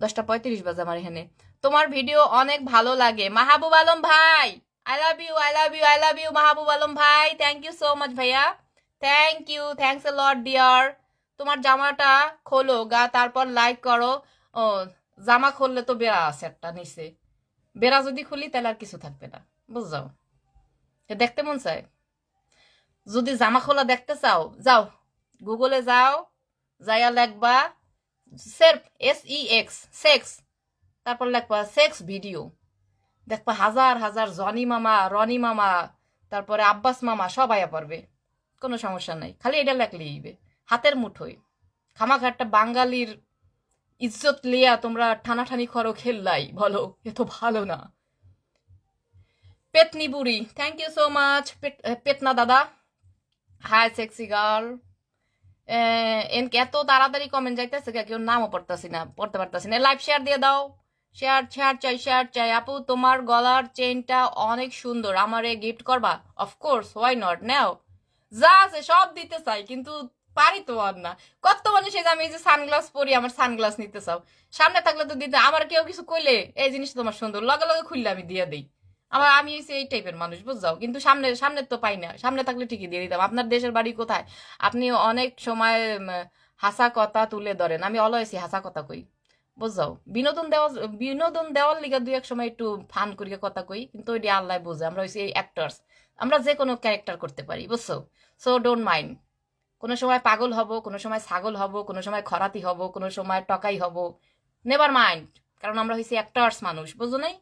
10:35 বাজে আমার এখানে। তোমার ভিডিও অনেক ভালো লাগে মাহবুব আলম ভাই। I love you, I love you, I love you Mahbub Alam ভাই, থ্যাংক ইউ সো মাচ ভাইয়া, thank you, thanks a lot dear. তোমার জামাটা খোলো গা, তারপর লাইক করো। ও, জামা খুললে তো বেড়া আছে একটা নিচে, বেড়া যদি খুলি তাহলে আর কিছু থাকবে না, বুঝছো? দেখতে মন চায়, যদি জামা খোলা দেখতে চাও, যাও গুগলে যাও, যাইয়া লেখবা সেরফ, SEX, সেক্স, তারপর লেখবা সেক্স ভিডিও, দেখবা হাজার হাজার জনি মামা, রনি মামা, তারপরে আব্বাস মামা সব আয়া পারবে, কোনো সমস্যা নাই। খালি এটা লেখলেই হাতের মুঠোয়। খামাখা একটা বাঙালির ইজ্জত লিয়া তোমরা ঠানাঠানি করো খেললাই, বলো এ তো ভালো না। পেতনি বুড়ি, থ্যাংক ইউ সো মাচ পেতনা দাদা, হাই সেক্সি গার্ল। এনকে এত তাড়াতাড়ি কমেন্ট যাইতেছে, কেউ নামও পড়তেছি না, পড়তে পারতেছি না। লাইভ শেয়ার দিয়ে দাও, শেয়ার শেয়ার চাই, শেয়ার চাই। আপু তোমার গলার চেইনটা অনেক সুন্দর, আমারে গিফট করবা? অফকোর্স, হোয়াই নট, নাও। যা আছে সব দিতে চাই, কিন্তু পারি তো আর না। কত মানুষ এই যে আমি এই যে সানগ্লাস পরি, আমার সানগ্লাস নিতে চাও, সামনে থাকলে তো দিতে। আমার কেউ কিছু কইলে এই জিনিসটা তোমার সুন্দর, লগে লগে খুললে আমি দিয়ে দিই। আমি হচ্ছে এই টাইপের মানুষ, বুঝাও। কিন্তু সামনে সামনে তো পাই না, সামনে থাকলে ঠিকই দিয়ে দিতাম। আপনার দেশের বাড়ি কোথায়? আপনি অনেক সময় হাসা কথা তুলে ধরেন, আমি অলওয়েজই হাসা কথা কই, বুঝাও। বিনোদন দেওয়ার লিগা দুই এক সময় একটু ফান করিয়া কথা কই, কিন্তু ওইটি আল্লাহ বোঝে, আমরা হচ্ছে অ্যাক্টার্স, আমরা যে কোনো ক্যারেক্টার করতে পারি, বুঝছো? সো ডোন্ট মাইন্ড, কোনো সময় পাগল হব, কোনো সময় ছাগল হব, কোনো সময় খরাতি হব, কোনো সময় টকাই হব, নেভার মাইন্ড। কারণ আমরা হইছি অ্যাক্টার্স মানুষ, বুঝো নাই?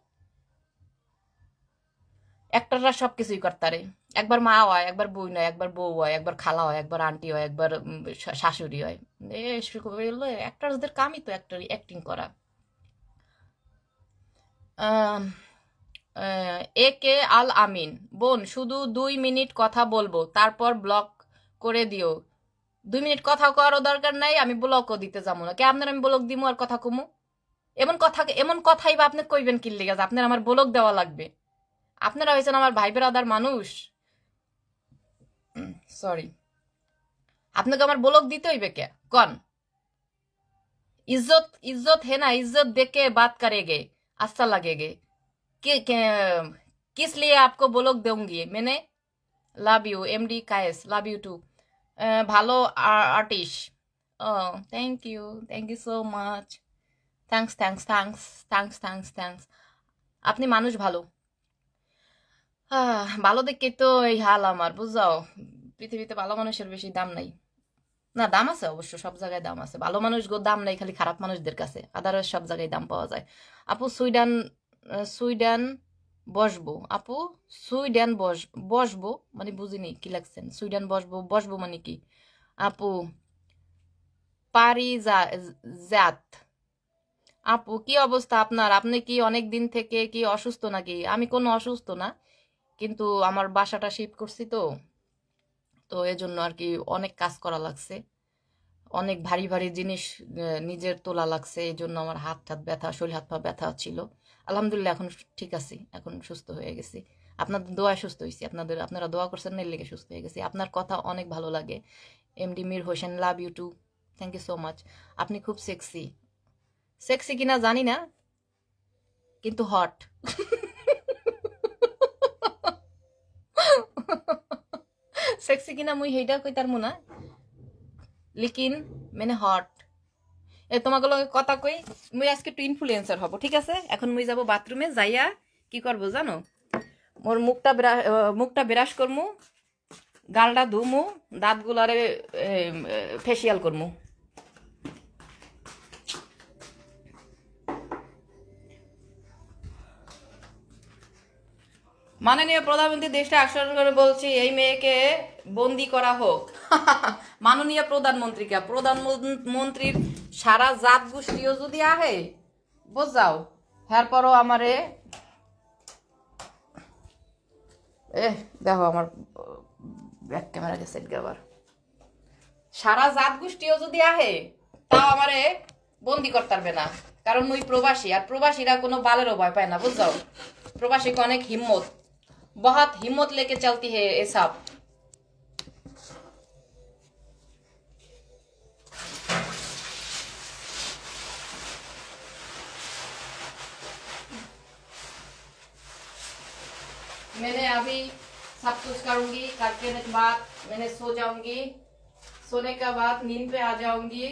অ্যাক্টাররা সব কিছুই করতারে। একবার মা হয়, একবার বই নয়, একবার বউ হয়, একবার খালা হয়, একবার আন্টি হয়, একবার শাশুড়ি হয়। অ্যাক্টার্সদের কামই তো অ্যাক্টিং করা। এ কে আল আমিন, বোন শুধু 2 মিনিট কথা বলবো, তারপর ব্লক করে দিও। 2 মিনিট কথা করারও দরকার নাই, আমি ব্লকও দিতে যাবো না। কে আপনার আমি ব্লক দিমু আর কথা কমু? এমন কথাই বা আপনি কইবেন কি লিগা যে আপনার আমার ব্লক দেওয়া লাগবে? আপনারা হয়েছেন আমার ভাই বেরাদার মানুষ, সরি, আপনাকে আমার ব্লক দিতে হইবে কে? কন इज्जत इज्जत है ना, इज्जत देख के बात करेंगे, अच्छा लगेगे। किस लिए आपको ब्लॉग दूंगी मैंने? Love you MD Kayes, love you too. ভালো আর্টিস্ট, ও thank you so much, thanks thanks thanks thanks thanks thanks. আপনি মানুষ ভালো। ভালো দেখে তো এই হাল আমার, বুঝাও। পৃথিবীতে ভালো মানুষের বেশি দাম নাই। না, দাম আছে অবশ্য, সব জায়গায় দাম আছে। ভালো মানুষ গো দাম নাই খালি খারাপ মানুষদের কাছে, আদারওয়াইজ সব জায়গায় দাম পাওয়া যায়। আপু সুইডেন বসবো, আপু সুইডেন বসবো মানে বুঝিনি কি লাগছেন। সুইডেন বসবো মানে কি? আপু জাত, আপু কি অবস্থা আপনার? আপনি কি অনেক দিন থেকে কি অসুস্থ নাকি? আমি কোনো অসুস্থ না, কিন্তু আমার বাসাটা শিফট করছি তো এজন্য আর কি অনেক কাজ করা লাগছে, অনেক ভারী ভারী জিনিস নিজের তোলা লাগছে। এই জন্য আমার হাত ব্যথা, শরীর হাত পা ব্যথা ছিল। আলহামদুলিল্লাহ এখন ঠিক আছি, এখন সুস্থ হয়ে গেছি। আপনাদের দোয়া সুস্থ হয়েছি, আপনারা দোয়া করছেন না, এর লেগে সুস্থ হয়ে গেছি। আপনার কথা অনেক ভালো লাগে। MD Mir Hossain, love you too, thank you so much. আপনি খুব সেক্সি কিনা জানি না, কিন্তু হট। সেক্সি কিনা মুই হেইটা কইতার মুনা, লিকিন মানে হট। তোমাকে কথা কই, মুই আজকে একটু ইনফ্লুয়েন্সার হব, ঠিক আছে? এখন মুই যাব বাথরুমে, যাইয়া কি করবো জানো? মোর মুখটা ব্রাশ করমু, গালটা ধুমু, দাঁতগুলারে ফেসিয়াল করমু। মাননীয় প্রধানমন্ত্রী দেশটা আকর্ষণ করে বলছি, এই মেয়েকে বন্দি করা হোক। মাননীয় প্রধানমন্ত্রীকে, প্রধানমন্ত্রীর সারা জাত গোষ্ঠীও যদি আহে বোঝাও, হ্যার পরও আমারে দেখো আমার ব্যাক ক্যামেরা গেছে আবার। সারা জাত গোষ্ঠীও যদি আহে তাও আমারে বন্দি করতে পারবে না, কারণ মুই প্রবাসী, আর প্রবাসীরা কোনো বালেরও ভয় পায় না, বুঝাও। প্রবাসীকে অনেক হিম্মত, बहुत हिम्मत लेके चलती है ये सब। मैंने अभी सब कुछ करूंगी, करके के बाद मैंने सो जाऊंगी, सोने के बाद नींद पे आ जाऊंगी।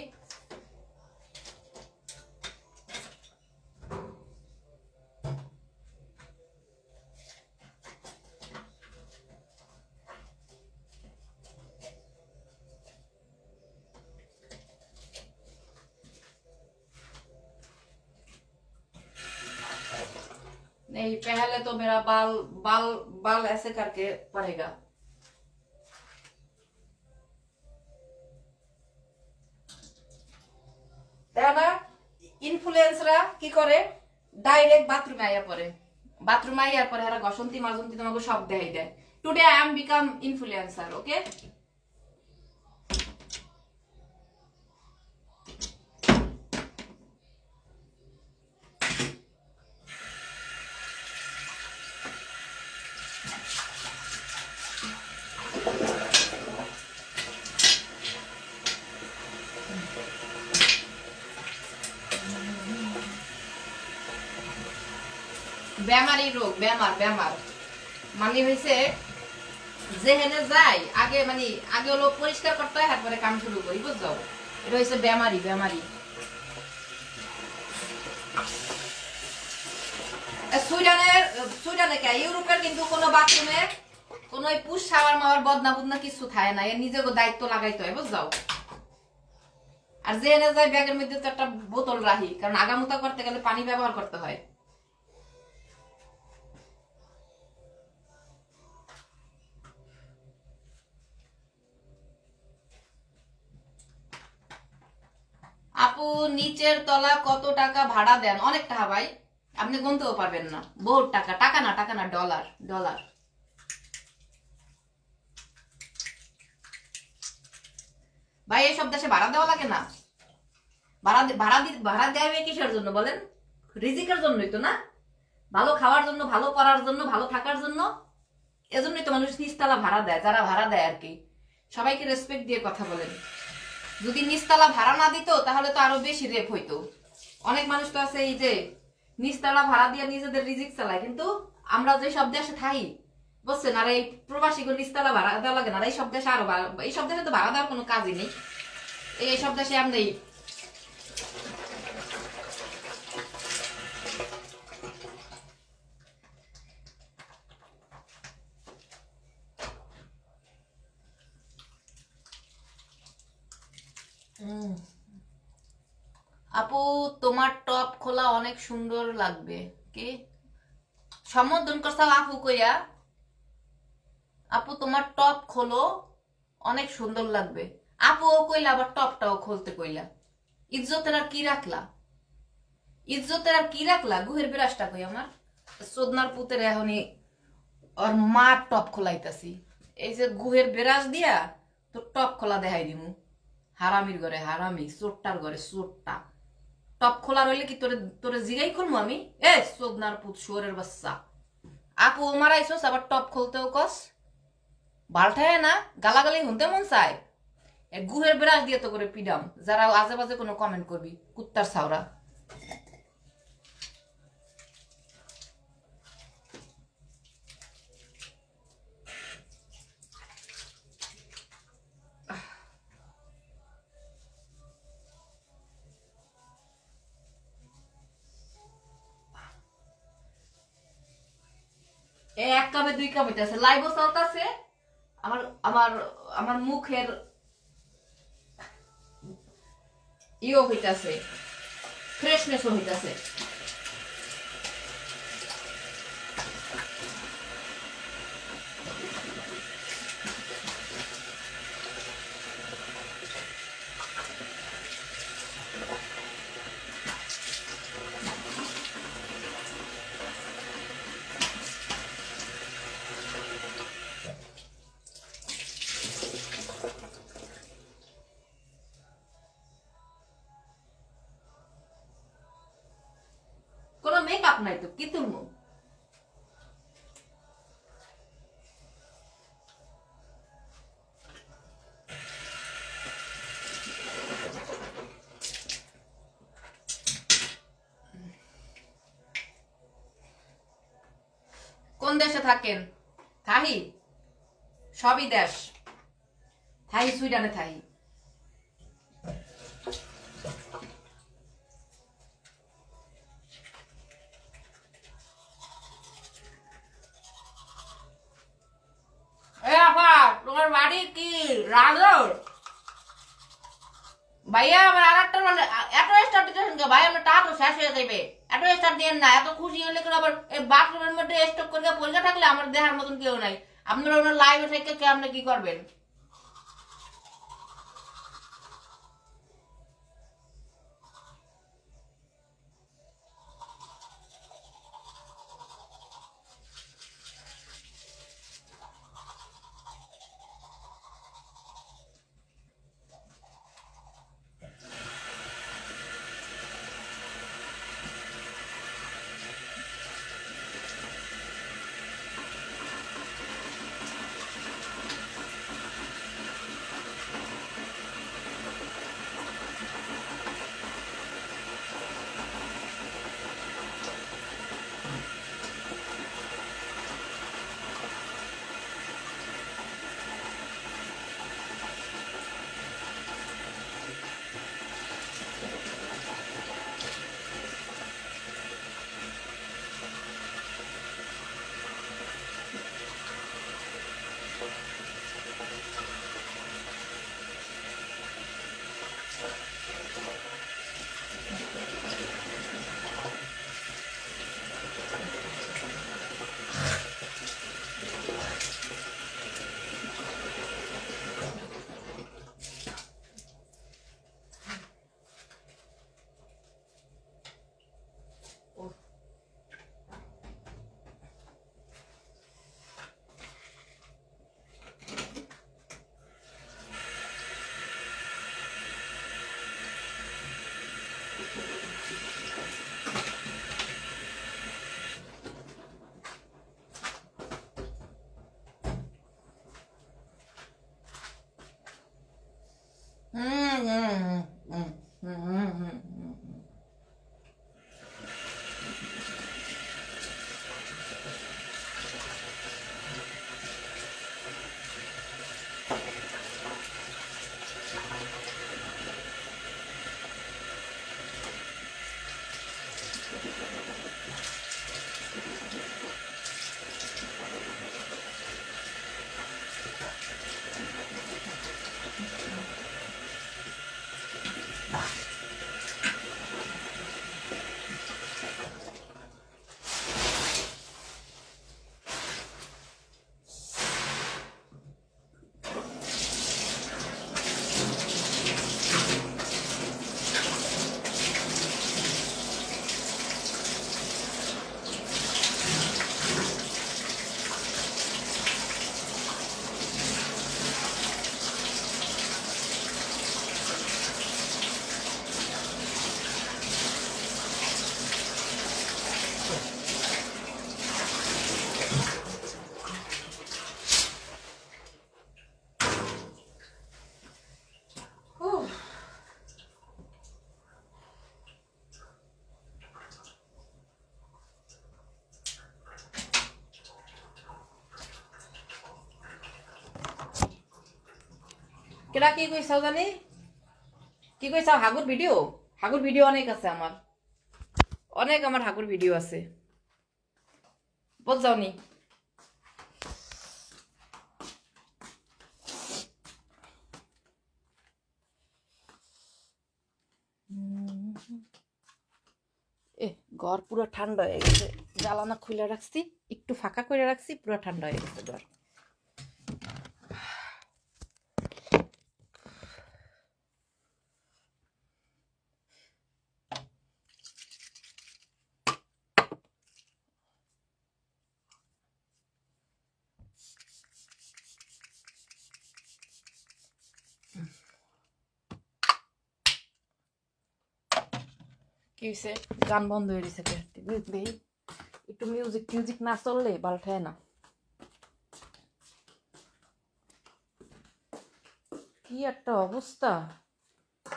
नहीं, पहले तो मेरा बाल बाल बाल ऐसे करके पड़ेगा। ইনফ্লুয়েন্সাররা কি করে, ডাইরেক্ট বাথরুমে আইয়া পড়ে, বাথরুমে আইয়ার পরে এরা ঘসন্তি মাজন্তি তোমাকে সব দেখাই দেয়। Today I am become influencer, okay? বেমারি রোগ, বেমার মানে হয়েছে যেহেনে যাই আগে, মানে আগে হলো পরিষ্কার করতে হয়, তারপরে কাম শুরু করি, বুঝছো? এটা হয়েছে বেমারি। সুইডেনে কে, ইউরোপের কিন্তু কোনো বাথরুমে কোন ওই পুষ সাওয়ার মাওয়ার বদনা বুদনা কিছু থাকে না, এর নিজেকে দায়িত্ব লাগাইতে হয়, বুঝছো? আর যে এনে যায় ব্যাগের মধ্যে তো একটা বোতল রাখি, কারণ আগামুতা করতে গেলে পানি ব্যবহার করতে হয়। আপু নিচের তলা কত টাকা ভাড়া দেন? অনেক টাকা ভাই, আপনি গুনতেও পারবেন না, বহুত টাকা। টাকা না, টাকা না, ডলার, ডলার। ভাই এইসব দেশে ভাড়া দেওয়া লাগে না। ভাড়া দেবে কিসের জন্য বলেন? রিজিকের জন্যই তো না, ভালো খাওয়ার জন্য, ভালো পড়ার জন্য, ভালো থাকার জন্য। এজন্যই তো মানুষ নিচতলা ভাড়া দেয়, যারা ভাড়া দেয় আর কি। সবাইকে রেসপেক্ট দিয়ে কথা বলেন। যদি নিচতলা ভাড়া না দিত তাহলে তো আরো বেশি রেপ হইতো। অনেক মানুষ তো আছে এই যে নিচতলা ভাড়া দিয়ে নিজেদের রিজিক চালায়, কিন্তু আমরা যে সব দেশে থাকি, বুঝছেন, আর এই প্রবাসীগুলো নিচতলা ভাড়া দেওয়া লাগে না। এই সব দেশে আরো, এই সব দেশে তো ভাড়া দেওয়ার কোনো কাজই নেই। এই সব দেশে আমি আপু তোমার টপ খোলা অনেক সুন্দর লাগবে। কি সম্বোধন করছো আপু কইয়া? আপু তোমার টপ খোলো, অনেক সুন্দর লাগবে। আপু ও কইলা, আবার টপটাও খুলতে কইলা। ইজ্জতের আর কি রাখলা? ইজ্জতের আর কি রাখলা? গুহের বিরাসটা কই আমার সোদনার পুতের এখনই ওর মা টপ খোলাইতাছি। এই যে গুহের বিরাস দিয়া তো টপ খোলা দেখাই দিমু। হারামির ঘরে হারামি, চোরটার ঘরে চোরটা। টপ খোলা রইলে কি তোরে তোরে জিগাই খুলবো আমি? এ সোদনার পুত, শুয়োরের বাচ্চা। আপু মারাইছস, আবার টপ খুলতেও কস? বালঠায় না, গালাগালি শুনতে মন চায়। গুহের ব্রাশ দিয়ে তো করে পিডাম যারা আজে বাজে কোনো কমেন্ট করবি, কুত্তার ছাওরা। এক কামে দুই কাম হইতেছে, লাইভও চলতেছে, আমার আমার আমার মুখের ইও হইতাছে, ফ্রেশনেসও হইতাছে। কোনো মেকআপ নাই তো কি তুলবো? কোন দেশে থাকেন? থাহি, সবই দেশ। থাহি, সুইডেনে থাহি। তোমার বাড়ি কি রাজর? ভাইয়া আমার আর একটা এত স্টার দিতেছেন কে ভাই? আমার টাকা তো শেষ হয়ে যাবে, এত স্টার দিয়ে না। এত খুশি হলে করে আবার এই বাথরুমের মধ্যে স্টক করে পয়সা থাকলে আমার দেহার মতন কেউ নাই। আপনারা ওনার লাইভে থেকে কে আপনি কি করবেন? কেডা কি কইছাও জানি কি কইছাও হাগুর ভিডিও অনেক আছে আমার হাগুর ভিডিও আছে বুঝছাও নি ঘর পুরো ঠান্ডা হয়ে গেছে জ্বালানা খুলে রাখছি একটু ফাঁকা করে রাখছি পুরো ঠান্ডা হয়ে গেছে ঘর কি হয়েছে গান বন্ধ হয়ে গেছে একটু মিউজিক না চললে বালঠায় না কি একটা অবস্থা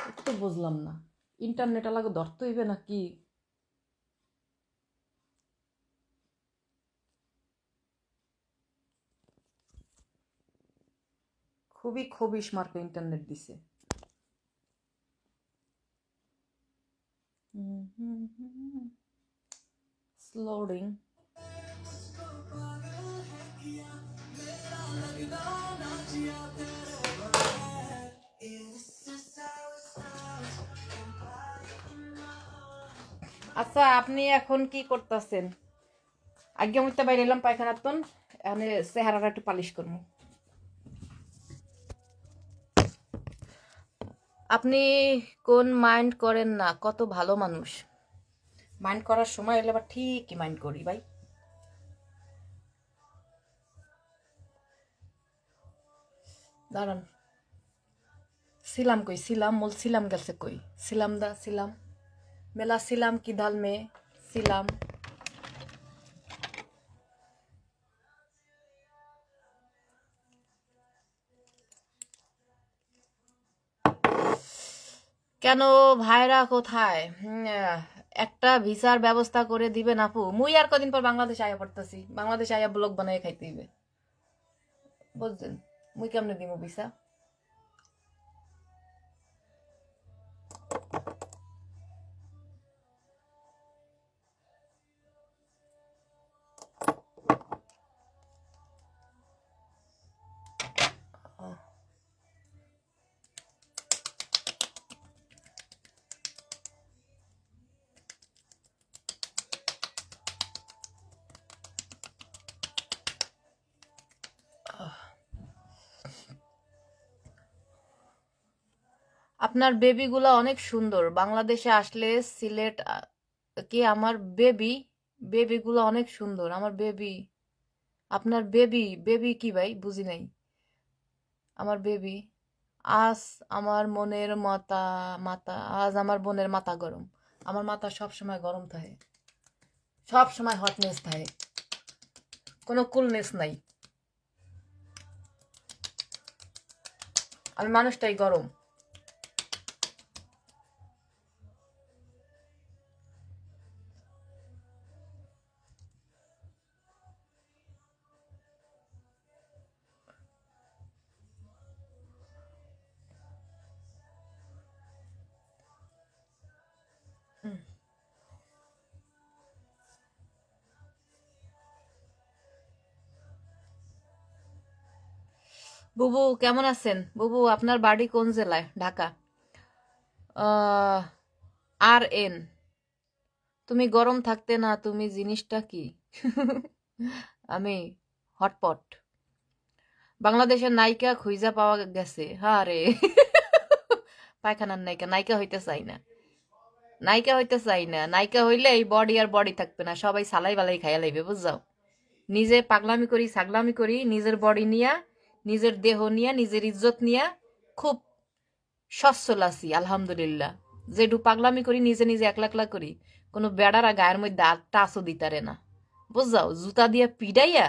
একটু বুঝলাম না ইন্টারনেট আলাদা ধরতে হইবে না কি খুবই খবিস মার্কে ইন্টারনেট দিছে Loading. আচ্ছা আপনি এখন কি করতেছেন আগে মধ্যে বাইরে এলাম পায়খানার তন এখানে চেহারাটা একটু পালিশ করবো আপনি কোন মাইন্ড করেন না কত ভালো মানুষ মাইন্ড করার সময় এলে আবার ঠিকই মাইন্ড করি ভাই দাঁড়ান সিলাম কই সিলাম মোল সিলাম গেছে কই সিলাম দা সিলাম মেলা সিলাম কি দাল মে সিলাম কেন ভাইরা কোথায় একটা ভিসার ব্যবস্থা করে দিবেন আপু মুই আর কদিন পর বাংলাদেশ আয়া পড়তেছি বাংলাদেশ আয়া ব্লগ বানাই খাইতে দিবে বুঝছেন মুই কেমনে দিব ভিসা আপনার বেবিগুলো অনেক সুন্দর বাংলাদেশে আসলে সিলেট কি আমার বেবিগুলো অনেক সুন্দর আমার বেবি আপনার বেবি কি ভাই বুঝি নাই আমার বেবি আজ আমার মনের মাথা আজ আমার বোনের মাথা গরম আমার মাথা সব সময় গরম থাকে সব সময় হটনেস থাকে কোনো কুলনেস নাই আমি মানুষটাই গরম বুবু কেমন আছেন বুবু আপনার বাড়ি কোন জেলায় ঢাকা আর এন তুমি গরম থাকতে না তুমি জিনিসটা কি আমি হটপট বাংলাদেশের নায়িকা খুঁজা পাওয়া গেছে হ্যাঁ রে পায়খানার নায়িকা হইতে চাই না নায়িকা হইলে এই বডি আর বডি থাকবে না সবাই সালাই বালাই খাইয়া লাইবে বুঝাও নিজে পাগলামি করি ছাগলামি করি নিজের বডি নিয়া নিজের দেহ নিয়া নিজের ইজ্জত নিয়া খুব সচ্ছল আছি আলহামদুলিল্লাহ যেটু পাগলামি করি নিজে নিজে একলা করি কোনো বেড়ারা গায়ের মধ্যে টাচও দিতারে না বুঝাও জুতা দিয়া পিডাইয়া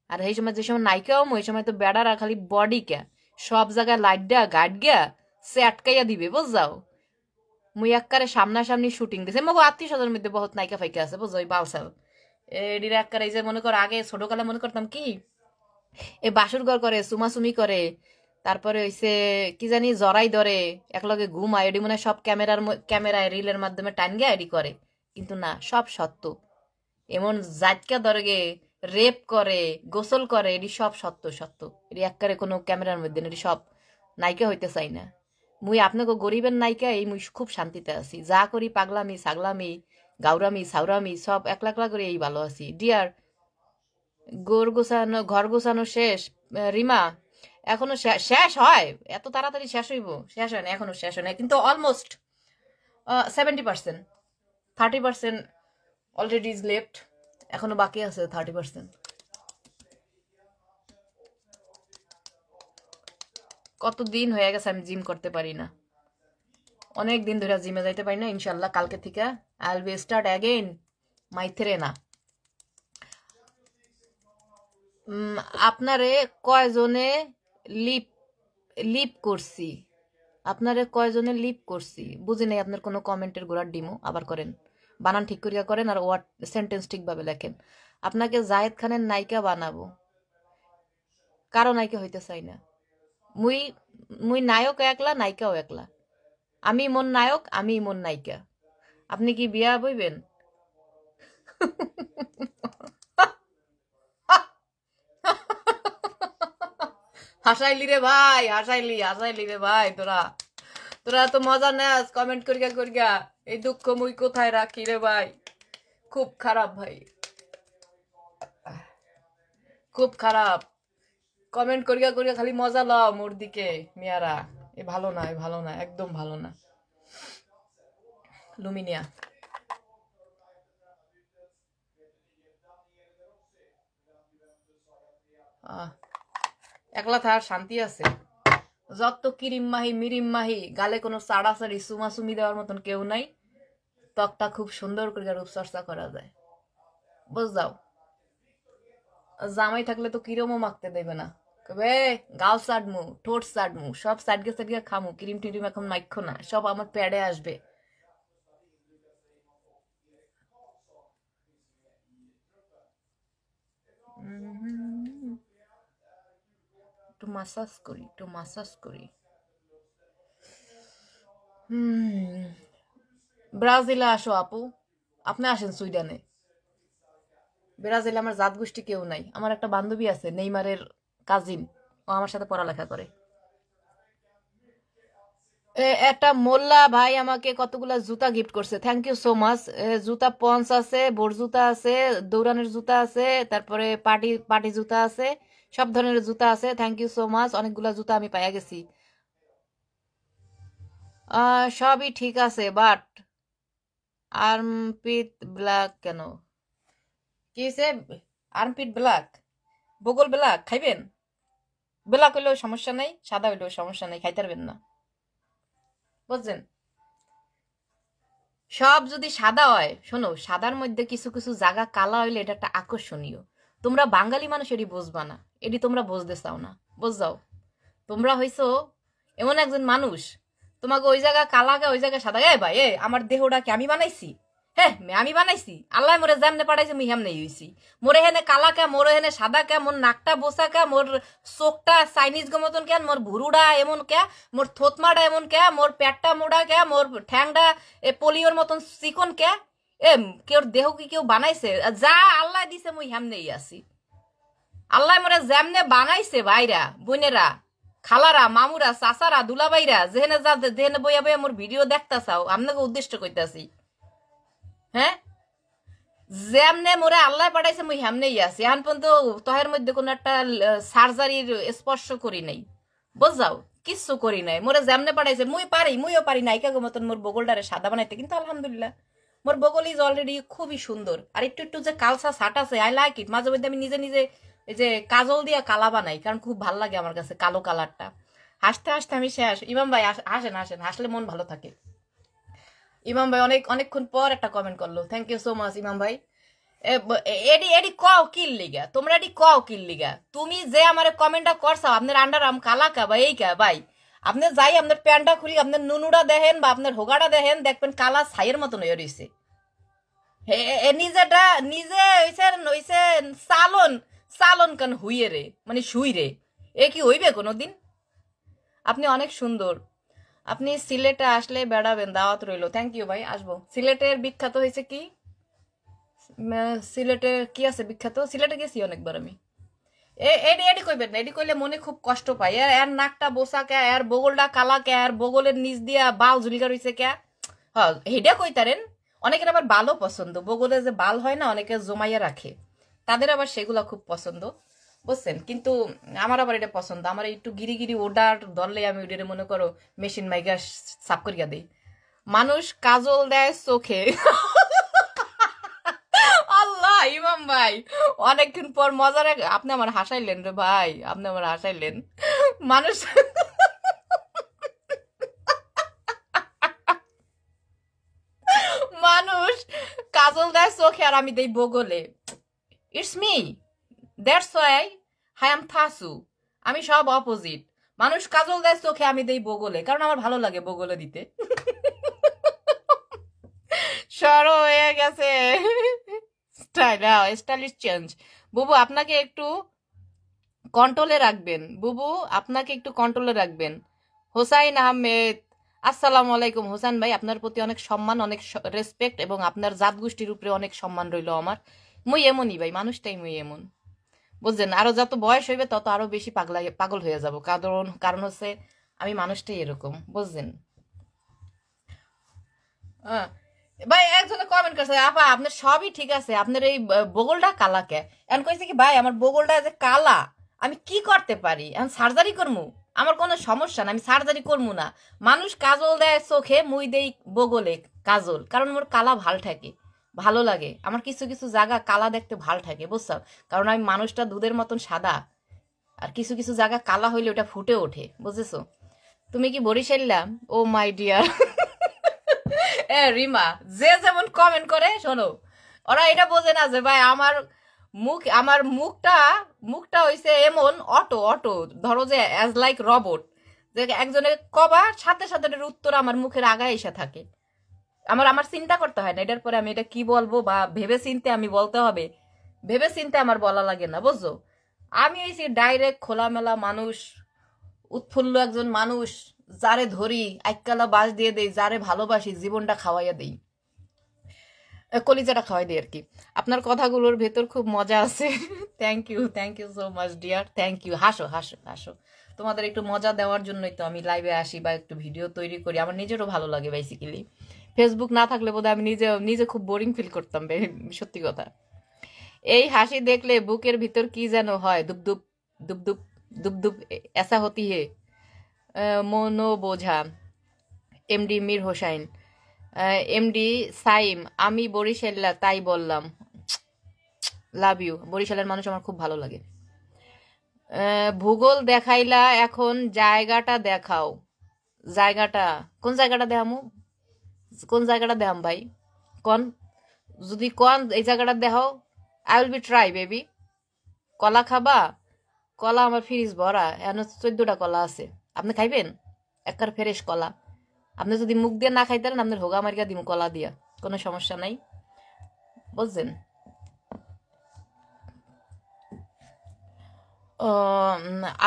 আর এই সময় যে সময় নায়িকাও ওই সময় তো বেড়ারা খালি বডি কে সব জায়গায় লাইট দেয়া গাইড গিয়া সে আটকাইয়া দিবে বুঝাও মুই একবারে সামনাসামনি শুটিং দিছে মগো আত্মীয় স্বজনের মধ্যে বহুত নায়িকা ফাইকা আছে বুঝো ওই বালসাল এডির একবারে এই যে মনে কর আগে ছোটকালে মনে করতাম কি এ বাসুর ঘর করে সুমাসুমি করে তারপরে হইছে কি জানি জরাই ধরে একলগে ঘুমায়, এডি মনে হয় সব ক্যামেরায় রিলের মাধ্যমে টান গিয়ে এডি করে, কিন্তু না, সব সত্য। এমন জাতকা ধরে রেপ করে, গোসল করে, এটি সব সত্য সত্য। এটি একবারে কোনো ক্যামেরার মধ্যে না, এটি সব নায়িকা হইতে চাই না। মুই আপনাকে গরিবের নায়িকা, এই মুই খুব শান্তিতে আছি। যা করি পাগলামি ছাগলামি গাউরামি সাউরামি সব একলা একলা করে এই ভালো আছি। ডিয়ার ঘর গোছানো শেষ রিমা? এখনো শেষ হয়? এত তাড়াতাড়ি শেষ হইব? শেষ হয় না, এখনো শেষ হয় না, কিন্তু অলমোস্ট 70%। 30% অলরেডি ইজ লেফট, এখনো বাকি আছে 30%। কতদিন হয়ে গেছে আমি জিম করতে পারি না, অনেক দিন ধরে জিমে যাইতে পারি না। ইনশাল্লাহ কালকে থেকে I will be start again my থ্রেনা। আপনারে কয়জনে লিপ লিপ করছি? আপনারে কয়জনে লিপ করছি বুঝি নাই। আপনার কোনো কমেন্টের গোড়ার ডিমো আবার করেন, বানান ঠিক করিয়া করেন, আর ওয়ার্ড সেন্টেন্স ঠিকভাবে লেখেন। আপনাকে জায়েদ খানের নায়িকা বানাবো, কারো নায়িকা হইতে চাই না। মুই মুই নায়ক একলা, নায়িকাও একলা। আমি মন নায়ক, আমি মন নায়িকা। আপনি কি বিয়া বইবেন? হাসাইলি রে ভাই, হাসাইলি রে ভাই। তোরা তোরা তো মজা নেস কমেন্ট করিয়া করিয়া। এই দুঃখ মুই কোথায় রাখি রে ভাই? খুব খারাপ ভাই, খুব খারাপ। কমেন্ট করিয়া করিয়া খালি মজা লও মোর দিকে মিয়ারা। এ ভালো না, এ ভালো না, একদম ভালো না। লুমিনিয়া একলা থাকার শান্তি আছে। যত কিরিম মাহি মিরিম মাহি, গালে কোনো সাড়াসাড়ি সুমাসুমি দেওয়ার মতন কেউ নাই। ত্বকটা খুব সুন্দর করে রূপচর্চা করা যায়, বুঝলাও। জামাই থাকলে তো কিরমও মাখতে দেবে না, কবে গাল সাডমু, ঠোঁট সাডমু, সব সাইডকে সাইডকে খামু, ক্রিম টিরিম এখন মাইখো না, সব আমার প্যাডে আসবে। একটু মাসাজ করি, একটু মাসাজ করি। ব্রাজিলে আসো আপু, আপনি আসেন সুইডেনে। ব্রাজিলে আমার জাত গোষ্ঠী কেউ নাই। আমার একটা বান্ধবী আছে নেইমারের কাজিন, ও আমার সাথে পড়ালেখা করে। একটা মোল্লা ভাই আমাকে কতগুলা জুতা গিফট করছে, থ্যাংক ইউ সো মাচ। জুতা পন্স আছে, বোর জুতা আছে, দৌড়ানোর জুতা আছে, তারপরে পার্টি পার্টি জুতা আছে, সব ধরনের জুতা আছে। থ্যাংক ইউ সো মাচ, অনেকগুলা জুতা আমি পাইয়া গেছি। সবই ঠিক আছে, বাট আর্মপিট ব্ল্যাক কেন? কি হয়েছে? আর্মপিট ব্ল্যাক, বগল ব্ল্যাক খাইবেন? ব্ল্যাক হইলেও সমস্যা নাই, সাদা হইলেও সমস্যা নাই, খাইতে পারবেন না, বুঝছেন? সব যদি সাদা হয়, শোনো, সাদার মধ্যে কিছু কিছু জায়গা কালা হইলে এটা একটা আকর্ষণীয়। তোমরা বাঙালি মানুষ এটি বুঝবা না, এটি তোমরা বুঝতে চাও না, বুঝাও। তোমরা হইছো এমন একজন মানুষ, তোমাকে ওই জায়গা কালাকে ওই জায়গায় সাদা। ভাই আমার দেহটা কি আমি বানাইছি? হ্যাঁ আমি বানাইছি, আল্লাহ মোরে যেমনে পাঠাইছে মুই হেমনে হইছি। মোরে হেনে কালা কে, মোরে হেনে সাদা কে, মোর নাকটা বোসা কে, মোর চোখটা চাইনিজ গো মতন কেন, মোর ভুরুডা এমন কে, মোর থতমাটা এমন কে, মোর পেটটা মোড়া কে, মোর ঠ্যাংটা পলিওর মতন চিকন কে। কেউ দেহ কি কেউ বানাইছে? যা আল্লাহ দিছে মুই হেমনেই আছি। আল্লাহ মোরে যেমনে বানাইছে ভাইরা বোনেরা খালারা মামুরা চাচারা দুলাবাইরা, যেহেনে যা যেহেনে বইয়া বইয়া মোর ভিডিও দেখতা চাও, আপনাকে উদ্দেশ্য করতেছি। হ্যাঁ, যেমনে মোরে আল্লাহ পাঠাইছে মুই হেমনেই আছি। এখন পর্যন্ত তহের মধ্যে কোনো একটা সার্জারির স্পর্শ করি নাই, বুঝাও, কিচ্ছু করি নাই। মোরে যেমনে পাঠাইছে মুইও পারি না একা মতন মোর বগলটারে সাদা বানাইতে, কিন্তু আলহামদুলিল্লাহ মোর বগল ইজ অলরেডি খুবই সুন্দর। আর একটু একটু যে কালসা ছাট আছে, আই লাইক ইট। মাঝে মধ্যে আমি নিজে নিজে এই যে কাজল দিয়া কালা বানাই, কারণ খুব ভালো লাগে আমার কাছে কালো কালারটা। হাসতে হাসতে আমি শেষ। ইমাম ভাই হাসেন, হাসেন, হাসলে মন ভালো থাকে। ইমাম ভাই অনেকক্ষণ পর একটা কমেন্ট করলো, থ্যাংক ইউ সো মাচ ইমাম ভাই। এডি কও কিল লিগা, তোমরা এডি কও কিল লিগা? তুমি যে আমার কমেন্টটা করছো আপনার আন্ডার আম কালা কা বা এই কা ভাই, আপনি যাই আপনার প্যান্টটা খুলি, আপনার নুনুটা দেখেন বা আপনার হোগাটা দেখেন, দেখবেন কালা ছাইয়ের মতন হয়ে রয়েছে। নিজেটা নিজে হইছে চালন চালন কেন হুইয়ে রে, মানে শুই রে। এ কি হইবে কোনোদিন? আপনি অনেক সুন্দর। আপনি সিলেটে আসলে বেড়াবেন, দাওয়াত রইলো। থ্যাংক ইউ ভাই, আসবো। সিলেটের বিখ্যাত হয়েছে কি, সিলেটে কি আছে বিখ্যাত? সিলেটে গেছি অনেকবার আমি। এডি এডি কইবেন না, এডি কইলে মনে খুব কষ্ট পাই। এর নাকটা বোসা কে, এর বগলটা কালা কে, এর বগলের নিচ দিয়া বাল ঝুলিকা রইছে কে। হ্যাঁ, হেডা কইতারেন। অনেকের আবার বালও পছন্দ, বগলে যে বাল হয় না অনেকে জমাইয়া রাখে, তাদের আবার সেগুলা খুব পছন্দ, বুঝছেন? কিন্তু আমার আবার এটা পছন্দ। আমার একটু গিরি গিরি ওডার ধরলে আমি ওইটা মনে করো মেশিন মাইগা সাফ করিয়া দিই। মানুষ কাজল দেয় চোখে। আল্লাহ, ইমাম ভাই অনেকক্ষণ পর মজার আপনি আমার হাসাইলেন রে ভাই, আপনি আমার হাসাইলেন। মানুষ মানুষ কাজল দেয় চোখে আর আমি দেই বগলে। It's me, that's why I am থাসু। আমি সব অপোজিট। মানুষ কাজল দেয় চোখে, আমি দেই বগলে, কারণ আমার ভালো লাগে বগলে দিতে। সরো হয়ে গেছে স্টাইল, স্টাইলিশ চেঞ্জ। বুবু আপনাকে একটু কন্ট্রোলে রাখবেন, বুবু আপনাকে একটু কন্ট্রোলে রাখবেন। হোসাইন আহমেদ, আসসালামু আলাইকুম। হোসেন ভাই, আপনার প্রতি অনেক সম্মান, অনেক রেসপেক্ট, এবং আপনার জাত গোষ্ঠীর উপরে অনেক সম্মান রইল আমার। মুই এমনই ভাই, মানুষটাই মুই এমন, বুঝছেন? আরো যত বয়স হইবে তত আরো বেশি পাগল হয়ে যাব, কারণ কারণ হচ্ছে আমি মানুষটাই এরকম, বুঝছেন? হ্যাঁ। ভাই একজনে কমেন্ট করছে, আপা আপনার সবই ঠিক আছে, আপনার এই বগলটা কালা কে। এখন কইছে কি ভাই, আমার বগলটা যে কালা, আমি কি করতে পারি? এখন সার্জারি করমু? আমার কোনো সমস্যা না, আমি সার্জারি করমু না। মানুষ কাজল দেয় চোখে, মুই দেই বগলে কাজল, কারণ মোর কালা ভাল থাকে, ভালো লাগে। আমার কিছু কিছু জায়গা কালা দেখতে ভাল থাকে, বুঝছো? কারণ আমি মানুষটা দুধের মতন সাদা, আর কিছু কিছু জায়গা কালা হইলে ওটা ফুটে ওঠে, বুঝেছো? তুমি কি বরিশাল্লা? ও মাই ডিয়ার। এ রিমা, যে যেমন কমেন্ট করে শোনো, ওরা এটা বোঝে না যে ভাই আমার মুখটা মুখটা হইছে এমন অটো অটো, ধরো যে অ্যাজ লাইক রবট, যে একজনের কবা সাথে সাথে এটার উত্তর আমার মুখের আগায় এসে থাকে। আমার আমার চিন্তা করতে হয় না এটার পরে আমি এটা কি বলবো, বা ভেবে চিনতে আমি বলতে হবে, ভেবে চিনতে আমার বলা লাগে না, বুঝছো? আমি হইছি ডাইরেক্ট খোলামেলা মানুষ, উৎফুল্ল একজন মানুষ, যারে ধরি এককালা বাস দিয়ে দেই, যারে ভালোবাসি জীবনটা খাওয়াইয়া দেই, কলিজাটা খাওয়াই দিই আর কি। আপনার কথাগুলোর ভেতর খুব মজা আছে। Thank you so much dear, thank you. হাসো হাসো হাসো, তোমাদের একটু মজা দেওয়ার জন্যই তো আমি লাইভে আসি বা একটু ভিডিও তৈরি করি, আমার নিজেরও ভালো লাগে বেসিক্যালি। ফেসবুক না থাকলে বোধহয় আমি নিজে নিজে খুব বোরিং ফিল করতাম, সত্যি কথা। এই হাসি দেখলে বুকের ভিতর কি যেন হয়, দুবদুব দুবদুব দুবদুব, এসা হতি হে। মনো বোঝা, এমডি মীর হোসাইন, এমডি সাইম, আমি বরিশাল্লা তাই বললাম। Love you. বরিশালের মানুষ আমার খুব ভালো লাগে। ভূগোল দেখাইলা, এখন জায়গাটা দেখাও। জায়গাটা কোন জায়গাটা দেখামু? কোন জায়গাটা দেখাম ভাই? কোন, যদি কোন এই জায়গাটা দেখাও, I will B try baby. কলা খাবা? কলা আমার ফ্রিজ ভরা, এখন 14টা কলা আছে। আপনি খাইবেন? একবার ফ্রেশ কলা। আপনি যদি মুখ দিয়ে না খাইতে পারেন, আপনার হোগা মারিয়া দিম কলা দিয়া, কোনো সমস্যা নাই, বুঝছেন?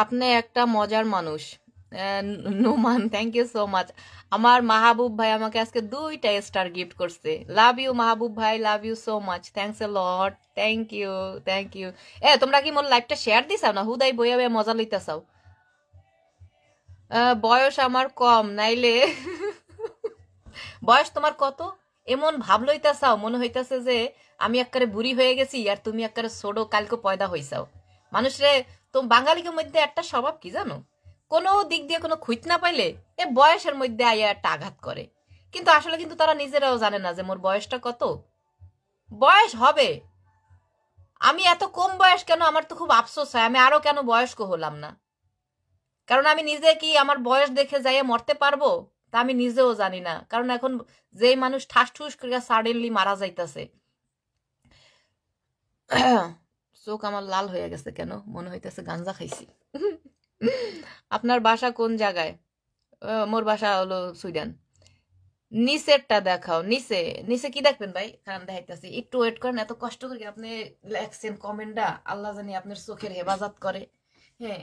আপনি একটা মজার মানুষ। Noman, thank you so much. আমার মাহবুব ভাই আমাকে আজকে 2টা স্টার গিফট করছে। লাভ ইউ মাহবুব ভাই, love you so much, thanks a lot, thank you thank you. তোমরা কি মোর লাইভটা শেয়ার দিছাও না হুদাই বইয়া বইয়া মজা লইতেছাও? বয়স আমার কম, নাইলে বয়স তোমার কত? এমন ভাব লইতাছাও, মনে হইতাছে যে আমি একবারে বুড়ি হয়ে গেছি আর তুমি একবারে ছোট কালকে পয়দা হইছাও। মানুষরে তো বাঙালিকে মধ্যে একটা স্বভাব কি জানো, কোনো দিক দিয়ে কোনো খুঁত না পাইলে এ বয়সের মধ্যে আইয়া একটা আঘাত করে, কিন্তু আসলে কিন্তু তারা নিজেরাও জানে না যে মোর বয়সটা কত। বয়স হবে, আমি এত কম বয়স কেন, আমার তো খুব আফসোস হয়, আমি আরো কেন বয়স্ক হলাম না। কারণ আমি নিজে কি আমার বয়স দেখে যাইয়া মরতে পারবো তা আমি নিজেও জানি না। কারণ এখন যেই মানুষ ঠাস ঠুস করে সাডেনলি মারা যাইতাছে। চোখ আমার লাল হয়ে গেছে কেন, মনে হইতেছে গাঞ্জা খাইছি। আপনার বাসা কোন জায়গায়? মোর বাসা হলো সুইডেন। নিচেরটা দেখাও। নিচে নিচে কি দেখবেন ভাই? কারণ দেখাইতেছি, একটু ওয়েট করেন। এত কষ্ট করে আপনি লেখছেন কমেন্টটা, আল্লাহ জানি আপনার চোখের হেফাজত করে। হ্যাঁ,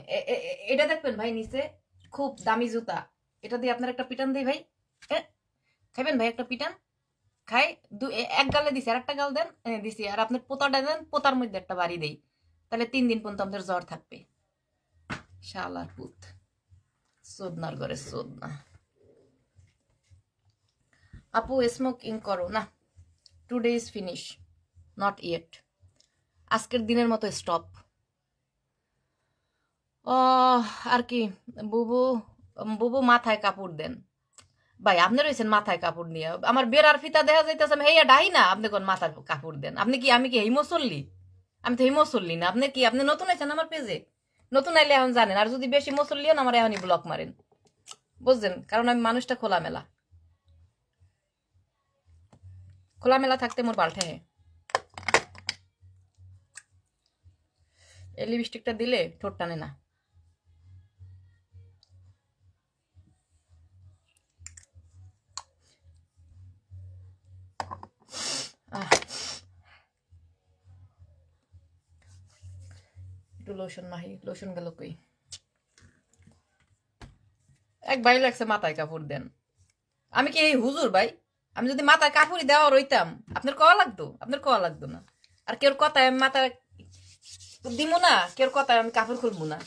এটা দেখবেন ভাই, নিচে খুব দামি জুতা, এটা দিয়ে আপনার একটা পিটান দেই ভাই। খাইবেন ভাই একটা পিটান? খাই এক গালে দিছি, আর একটা গাল দেন, দিছি, আর আপনার পোতাটা দেন, পোতার মধ্যে একটা বাড়ি দেই, তাহলে 3 দিন পর্যন্ত আপনার জ্বর থাকবে। শালার পুত, সোদনার ঘরে সোদনা। আপু স্মোকিং করো না? Today is finish, not yet. আজকের দিনের মতো স্টপ। আর কি, বুবু বুবু মাথায় কাপড় দেন। ভাই আপনি রয়েছেন মাথায় কাপড় নিয়ে, আমার বেড়ার ফিতা দেখা যাইতেছে, আমি হেয়া ডাই না, আপনি কোন মাথার কাপড় দেন? আপনি কি, আমি কি হিমসল্লি? আমি তো হিমসল্লি না। আপনি কি, আপনি নতুন আছেন আমার পেজে? নতুন আইলে এখন জানেন, আর যদি বেশি মসল্লি হন আমার এখনই ব্লক মারেন, বুঝছেন? কারণ আমি মানুষটা খোলামেলা, খোলামেলা থাকতে মোর পাল্টে। এই লিপস্টিকটা দিলে ঠোঁট টানে না। একটু লোশন মাহি, লোশন গেল কই? এক ভাই লাগছে মাথায় কাপড় দেন। আমি কি এই হুজুর ভাই? আমি যদি মাথায় কাপড়ই দেওয়া রইতাম আপনার কওয়া লাগতো? আপনার কওয়া লাগতো না। আর কেউ কথায় আমি মাথায় দিব না, কেউ কথায় আমি কাপড় খুলবো না।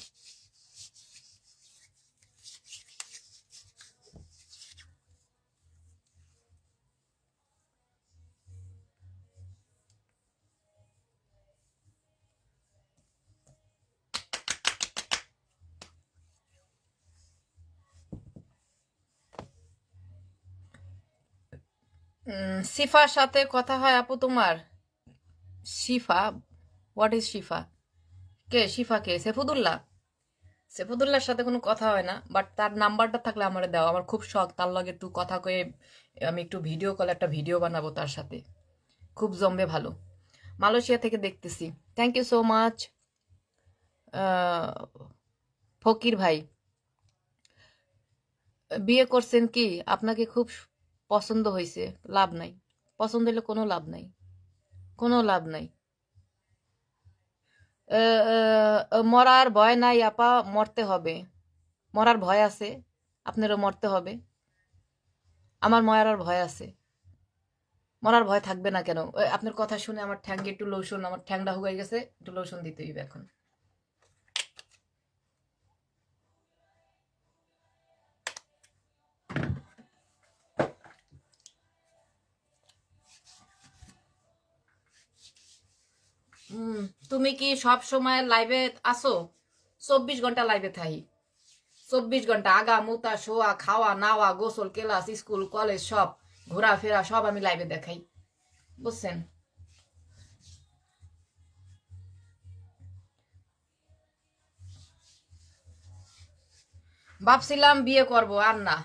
শিফার সাথে কথা হয় আপু তোমার? শিফা? হোয়াট ইজ শিফা? কে শিফা? কে? সেফুদুল্লাহ? সেফুদুল্লাহর সাথে কোনো কথা হয় না, বাট তার নাম্বারটা থাকলে আমার দাও। আমার খুব শখ তার লগে একটু কথা কয়ে আমি একটু ভিডিও কল, একটা ভিডিও বানাবো তার সাথে। খুব জমবে ভালো। মালয়েশিয়া থেকে দেখতেছি। থ্যাংক ইউ সো মাচ ফকির ভাই। বিয়ে করছেন কি? আপনাকে খুব পছন্দ হয়েছে, লাভ নাই। পছন্দ হলে কোনো লাভ নাই, কোনো লাভ নাই। মরার ভয় নাই আপা, মরতে হবে। মরার ভয় আছে, আপনারও মরতে হবে। আমার মরার ভয় আছে, মরার ভয় থাকবে না কেন? আপনার কথা শুনে আমার ঠ্যাঙ্গে একটু লোশন, আমার ঠ্যাংটা হুগাই গেছে, একটু লোশন দিতে হইবে এখন। তুমি কি সব সময় লাইভে আসো? 24 ঘন্টা লাইভে থাই, 24 ঘন্টা। আগা মুতা শোয়া খাওয়া নাওয়া গোসল ক্লাস স্কুল কলেজ সব ঘোরাফেরা সব আমি লাইভে দেখাই, বুঝছেন? ভাবছিলাম বিয়ে করব, আর না।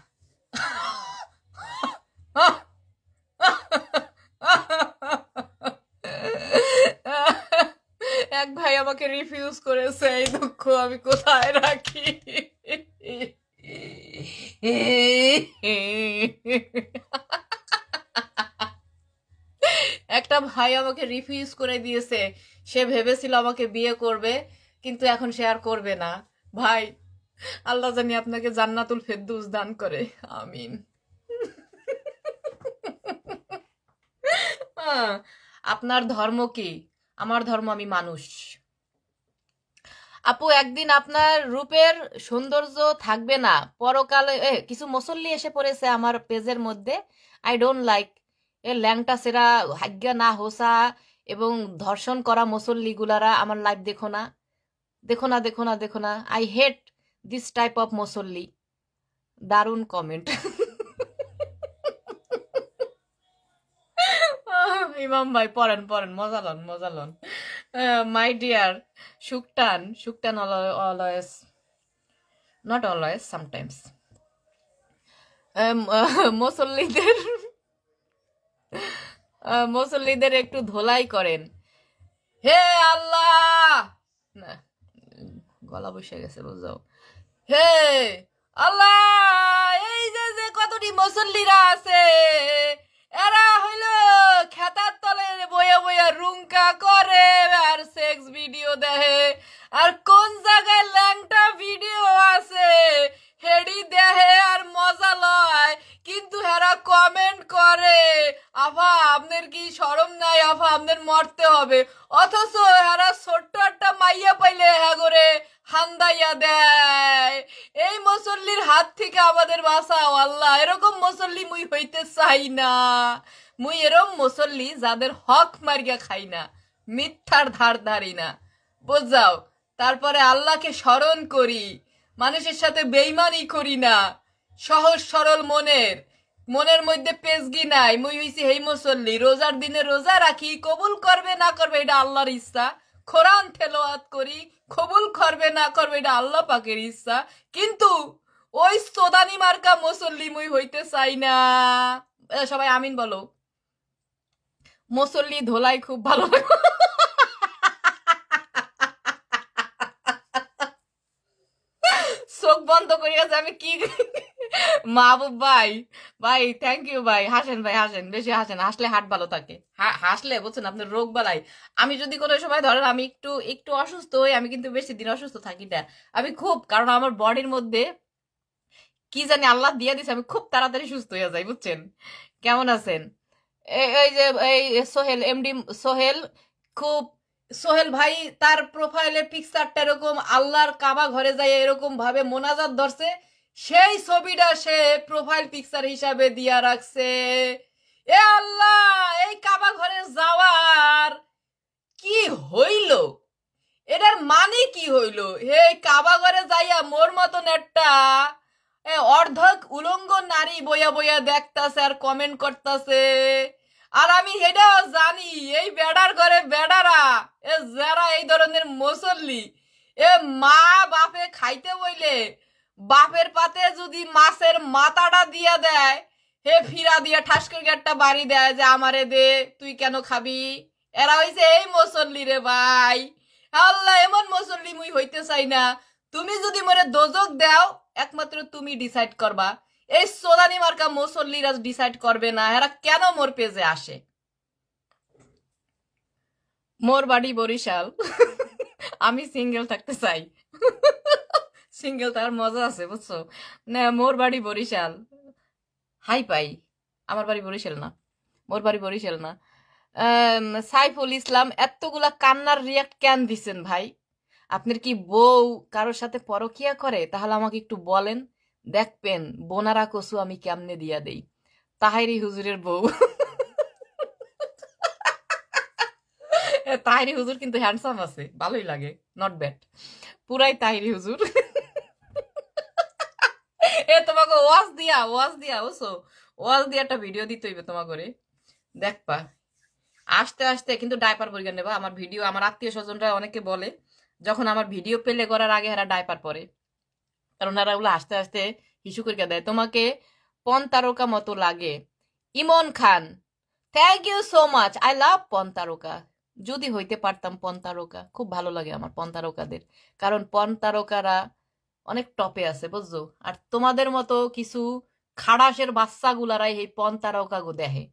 এক ভাই আমাকে রিফিউজ করেছে, এই দুঃখ আমি কোথায় রাখি? একটা ভাই আমাকে রিফিউজ করে দিয়েছে। সে ভেবেছিল আমাকে বিয়ে করবে, কিন্তু এখন সে আর করবে না। ভাই আল্লাহ জানি আপনাকে জান্নাতুল ফেরদৌস দান করে, আমিন। আপনার ধর্ম কি? আমার ধর্ম আমি মানুষ। আপু একদিন আপনার রূপের সৌন্দর্য থাকবে না পরকালে। কিছু মুসল্লি এসে পড়েছে আমার পেজের মধ্যে, আই ডোন্ট লাইক। ল্যাংটা সেরা হাগ্যা না হোসা এবং ধর্ষণ করা মুসল্লি গুলারা আমার লাইভ দেখো না, দেখো না, দেখো না, দেখো না। I hate this type of মুসল্লি। দারুণ কমেন্ট। ইমাম ভাই পড়েন পড়েন, মজা লন, মজা লন। মাই ডিয়ার শুকটান, শুকটান অলওয়েজ, নট অলওয়েজ, সামটাইমস। মুসল্লিদের মুসল্লিদের একটু ধোলাই করেন। হে আল্লাহ, না গলা বসে গেছে বুঝাও। হে আল্লাহ, এই যে যে কতটি মুসল্লিরা আছে, এরা হইল খেতার তলে বইয়া বইয়া রুঙ্কা করে আর সেক্স ভিডিও দেখে। আর কোন জায়গায় ল্যাংটা ভিডিও আছে আফা আপনার কি শরম নাই আফা, আপনার মরতে হবে, অথচ এরা ছোট্ট একটা মাইয়া পাইলে হ্যাঁ করে হান্দাইয়া দেয়। এই মুসল্লির হাত থেকে আমাদের বাঁচাও আল্লাহ। এরকম মুসল্লি মুই হইতে চাই না। মুই এরম মুসল্লি যাদের হক মারিয়া খাই না, মিথ্যার ধার ধারি না, বুঝাও। তারপরে আল্লাহকে স্মরণ করি, মানুষের সাথে বেইমানি করি না, সহজ সরল মনের মধ্যে পেজগি নাই। মুই হইছি হেই মুসল্লি, রোজার দিনে রোজা রাখি, কবুল করবে না করবে এটা আল্লাহর ইচ্ছা। কোরআন তেলাওয়াত করি, কবুল করবে না করবে এটা আল্লাহ পাকের ইচ্ছা। কিন্তু ওই সোদানি মার্কা মুসল্লি মুই হইতে চাই না। সবাই আমিন বলো। মুসল্লি ধোলাই খুব ভালো লাগে। চোখ বন্ধ করিয়া যে আমি কি মাহবুব ভাই, ভাই থ্যাংক ইউ ভাই। হাসেন ভাই, হাসেন, বেশি হাসেন, হাসলে হার্ট ভালো থাকে। হাসলে বুঝছেন আপনার রোগ বালাই। আমি যদি কোনো সময় ধরেন আমি একটু একটু অসুস্থ হই, আমি কিন্তু বেশি দিন অসুস্থ থাকি না। আমি খুব, কারণ আমার বডির মধ্যে কি জানি আল্লাহ দিয়ে দিছে, আমি খুব তাড়াতাড়ি সুস্থ হয়ে যাই, বুঝছেন। কেমন আছেন? এই যে এই সোহেল, এমডি সোহেল, খুব সোহেল ভাই তার প্রোফাইলের পিকচারটা এরকম আল্লাহর কাবা ঘরে যায় এরকম ভাবে মোনাজাত ধরছে, সেই ছবিটা সে প্রোফাইল পিকচার হিসাবে দিয়া রাখছে। এ আল্লাহ, এই কাবা ঘরে যাওয়ার কি হইল? এটার মানে কি হইল? হে কাবা ঘরে যাইয়া মোর মতন একটা অর্ধক উলঙ্গ নারী বইয়া বইয়া দেখতাছে আর কমেন্ট করতাছে। আর আমি এটাও জানি এই বেড়ার ঘরে বেড়ারা যারা এই ধরনের মুসল্লি, মা বাপে খাইতে বইলে বাপের পাতে যদি মাছের মাথাটা দিয়া দেয়, হে ফিরা দিয়া ঠাস করে একটা বাড়ি দেয় যে আমারে দে, তুই কেন খাবি। এরা হইছে এই মুসল্লি রে ভাই। আল্লাহ, এমন মুসল্লি মুই হইতে চাই না। তুমি যদি মরে দোজক দাও, একমাত্র তুমি ডিসাইড করবা। এই সোদানি মার্কা মুসল্লিরা ডিসাইড করবে না এরা কেন মোর পেজে আসে। মোর বাড়ি বরিশাল, আমি সিঙ্গেল থাকতে চাই। সিঙ্গেল তার মজা আছে, বুঝছো না। মোর বাড়ি বরিশাল, হাই পাই। আমার বাড়ি বরিশাল না, মোর বাড়ি বরিশাল না। সাইফুল ইসলাম, এতগুলা কান্নার রিয়াক্ট কেন দিচ্ছেন ভাই? আপনার কি বউ কারোর সাথে পরকিয়া করে? তাহলে আমাকে একটু বলেন, দেখবেন বোনারা কসু আমি কেমনে দিয়া দেই। তাহেরি হুজুরের বউ। তাহেরি হুজুর কিন্তু হ্যান্ডসাম আছে, ভালোই লাগে, নট ব্যাড, পুরাই তাহেরি হুজুর। তোমাকে ওয়াজ দিয়া বুঝছো, ওয়াজ দিয়া একটা ভিডিও দিতে হইবে তোমাকে করে, দেখবা আস্তে আস্তে। কিন্তু ডাইপার পরিজ্ঞান নেবা। আমার ভিডিও আমার আত্মীয় স্বজনরা অনেকে বলে যখন আমার ভিডিও পেলে করার আগে এরা ডাইপার পরে, কারণ এরা ওগুলো আস্তে আস্তে হিসু করে দেয়। তোমাকে পন তারকা মতো লাগে। Emon Khan, thank you so much. I love পন তারকা। যদি হইতে পারতাম পন তারকা, খুব ভালো লাগে আমার পন তারকাদের, কারণ পন তারকারা অনেক টপে আছে, বুঝছো। আর তোমাদের মতো কিছু খাড়াসের বাচ্চাগুলারাই এই পন তারকা গো দেখে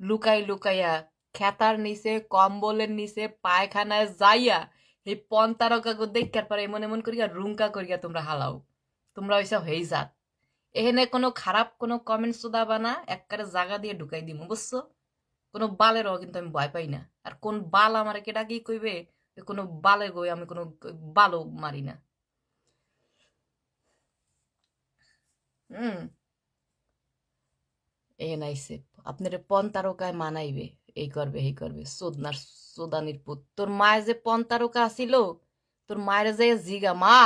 লুকাই লুকাইয়া, খেতার নিচে, কম্বলের নিচে, পায়খানায় যাইয়া এই পন তারকা গো দেখার পরে এমন এমন করিয়া রুঙ্কা করিয়া তোমরা হালাও। তোমরা ওইসা হয়ে যাত। এখানে কোনো খারাপ কোনো কমেন্টস তো দাবা না, একবারে জায়গা দিয়ে ঢুকাই দিব, বুঝছো। কোনো বালেরও কিন্তু আমি ভয় পাই না। আর কোন বাল আমার কেটা কি কইবে, কোনো বালে গই আমি কোনো বালও মারি না। এ নাইছে আপনার পন তারকায় মানাইবে, এই করবে এই করবে। সোদনার সোদানির পুত, তোর মায়ের যে পন তারকা আসিল, তোর মায়ের যে জিগা, মা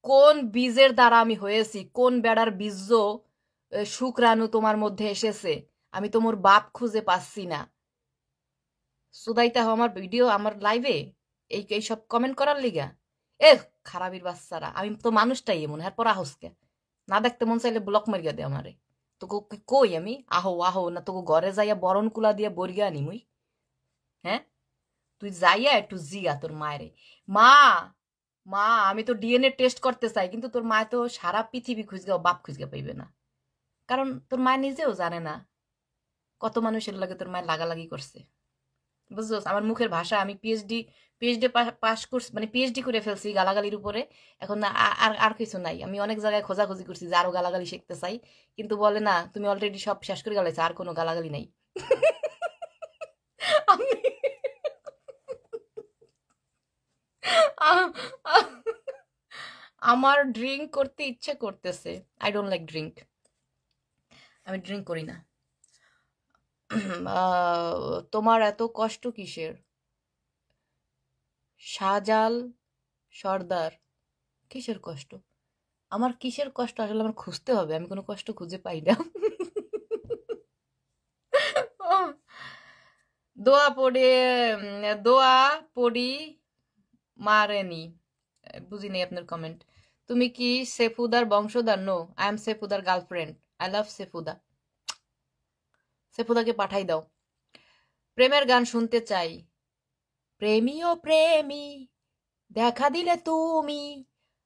কোন বীজের দ্বারা আমি হয়েছি, কোন বেড়ার বীজ শুক্রাণু তোমার মধ্যে এসেছে, আমি তোমার বাপ খুঁজে পাচ্ছি না। সুদাইতে আমার ভিডিও আমার লাইভে এই সব কমেন্ট করার লিগা। খারাপির বাচ্চারা, আমি তো মানুষটাই এমন। হ্যাঁ পর আহসকে না দেখতে মন চাইলে ব্লক মারিয়া দে আমারে। তোকে কই আমি আহো আহো না, তোকে ঘরে যাইয়া বরণ কুলা দিয়া বরিয়া আনি মুই। হ্যাঁ তুই যাইয়া একটু জিগা তোর মায়েরে, মা মা আমি তো ডিএনএ টেস্ট করতে চাই, কিন্তু তোর মায় তো সারা পৃথিবী খুঁজগাও বাপ খুঁজগা পাইবে না, কারণ তোর মায় নিজেও জানে না কত মানুষের লাগে তোর মায় লাগালাগি করছে। বুঝছো? আমার মুখের ভাষা, আমি পিএইচডি পিএইচডি পাস করছি, মানে পিএইচডি করে ফেলছি গালাগালির উপরে। এখন না আর আর কিছু নাই। আমি অনেক জায়গায় খোঁজাখুঁজি করছি যে আরো গালাগালি শিখতে চাই, কিন্তু বলে না তুমি অলরেডি সব শেষ করে গেলাইছো, আর কোনো গালাগালি নাই। আমি আ- আ- আমার ড্রিঙ্ক করতে ইচ্ছে করতেছে। আই ডোন্ট লাইক ড্রিঙ্ক, আমি ড্রিঙ্ক করি না। তোমার এত কষ্ট কিসের? শাহজাল সর্দার, কিসের কষ্ট? আমার কিসের কষ্ট আসলে আমার খুঁজতে হবে, আমি কোনো কষ্ট খুঁজে পাই না। দোয়া পড়ে দোয়া পড়ি মারেনি। বুঝিনি আপনার কমেন্ট। তুমি কি সেফুদার বংশধর? নো, আই এম সেফুদার গার্লফ্রেন্ড। I love Sefuda. সেফুদাকে পাঠাই দাও। প্রেমের গান শুনতে চাই। প্রেমী ও প্রেমী দেখা দিলে তুমি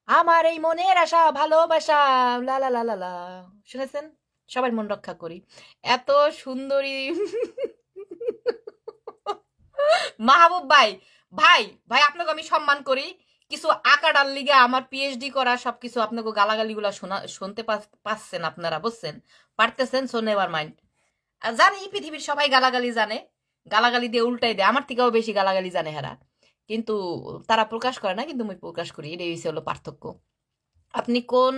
আমার এই মনের আশা ভালোবাসা, লা লা লা লা লা। শুনেছেন? সবার মন রক্ষা করি। এত সুন্দরী মাহবুব ভাই, ভাই ভাই আপনাকে আমি সম্মান করি। কিছু আকাডার লিগে আমার পিএইচডি করা সবকিছু আপনাকে গালাগালিগুলা শুনতে পাচ্ছেন আপনারা, বুঝছেন? পারতেছেন, সো নেভার মাইন্ড। জানে এই পৃথিবীর সবাই গালাগালি জানে, গালাগালি দিয়ে উল্টাই দেয়, আমার থেকেও বেশি গালাগালি জানে হেরা, কিন্তু তারা প্রকাশ করে না, কিন্তু আমি প্রকাশ করি। এটাই হলো পার্থক্য। আপনি কোন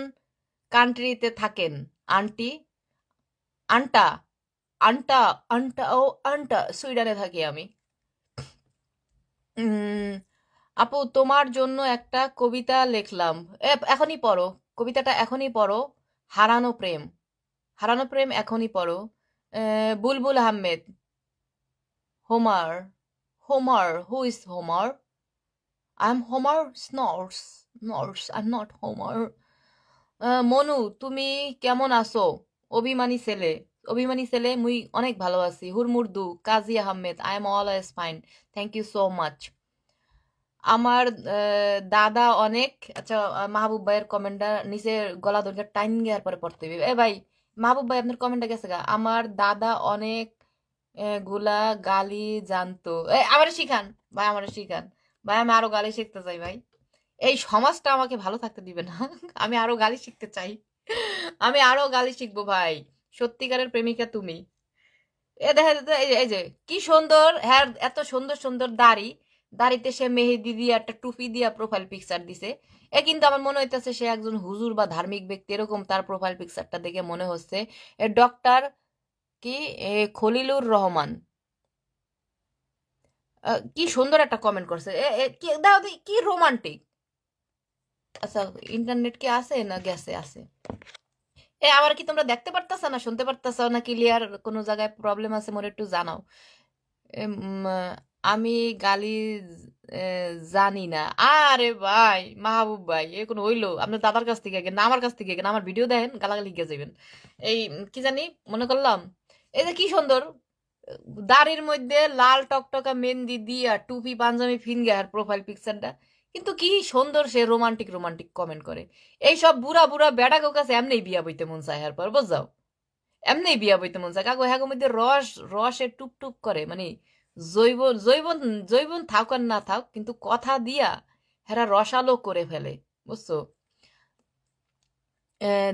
কান্ট্রিতে থাকেন আন্টি? আন্টা, আন্টা, আন্টা, ও আন্টা, সুইডেনে থাকি আমি। আপু তোমার জন্য একটা কবিতা লিখলাম, এখনই পড়ো। কবিতাটা এখনই পড়ো। হারানো প্রেম, হারানো প্রেম এখনই পড়ো। Bulbul Ahmed. Homer, Homer, who is Homer? I am Homer স্নর্স, নর্স, আই এম নট হোমার। মনু তুমি কেমন আছো? অভিমানী ছেলে, অভিমানী ছেলে, মুই অনেক ভালো আছি। হুরমুর্দু, Kazi Ahmed, I am always fine, thank you so much. আমার দাদা অনেক, আচ্ছা মাহবুব ভাইয়ের কমেন্টটা নিচে গলা দরকার টাইম গিয়ার পরে পড়তে হবে। এ ভাই মাহবুব ভাই আপনার কমেন্টটা গেছে গা। আমার দাদা অনেক গুলা গালি জানতো। আমার শিখান ভাই, আমার শিখান ভাই, আমি আরো গালি শিখতে চাই ভাই। এই সমাজটা আমাকে ভালো থাকতে দিবে না। আমি আরো গালি শিখতে চাই, আমি আরো গালি শিখবো ভাই। সত্যিকারের প্রেমিকা তুমি। এ দেখা যেত, এই যে কি সুন্দর হ্যাঁ, এত সুন্দর সুন্দর দাড়ি, দাড়িতে সে মেহেদি দিয়ে একটা টুপি দিয়া প্রোফাইল পিকচার দিছে। কিন্তু আমার মনে হইতেছে সে একজন হুজুর বা ধার্মিক ব্যক্তি, এরকম তার প্রোফাইল পিকচারটা দেখে মনে হচ্ছে। ডক্টর কি খলিলুর রহমান। কি সুন্দর একটা কমেন্ট করছে। কি দাও কি রোমান্টিক। আচ্ছা ইন্টারনেট কি আছে না গেছে? আছে। আবার কি তোমরা দেখতে পারতাছ না, শুনতে পারতাছ না? ক্লিয়ার কোনো জায়গায় প্রবলেম আছে মোরে একটু জানাও। এম, আমি গালি জানি না। আরে ভাই মাহবুব ভাই, এ কোনো হইলো? আপনার দাদার কাছ থেকে না আমার কাছ থেকে আমার ভিডিও দেখেন, গালাগালি গিয়ে যাবেন। এই কি জানি মনে করলাম। এই যে কি সুন্দর দাড়ির মধ্যে লাল টকটকা মেহেন্দি দিয়া টুপি পাঞ্জাবি ফিনগে আর প্রোফাইল পিকচারটা, কিন্তু কি সুন্দর সে রোমান্টিক রোমান্টিক কমেন্ট করে। এই সব বুড়া বুড়া বেড়া কাছে এমনি বিয়া বইতে মন চায়, পর বুঝাও এমনি বিয়া বইতে মন চায়। কাকু হ্যাগো মধ্যে রস রসে টুক টুক করে, মানে জৈবন জৈবন জৈবন থাক আর না থাক, কিন্তু কথা দিয়া হেরা রসালো করে ফেলে, বুঝছো?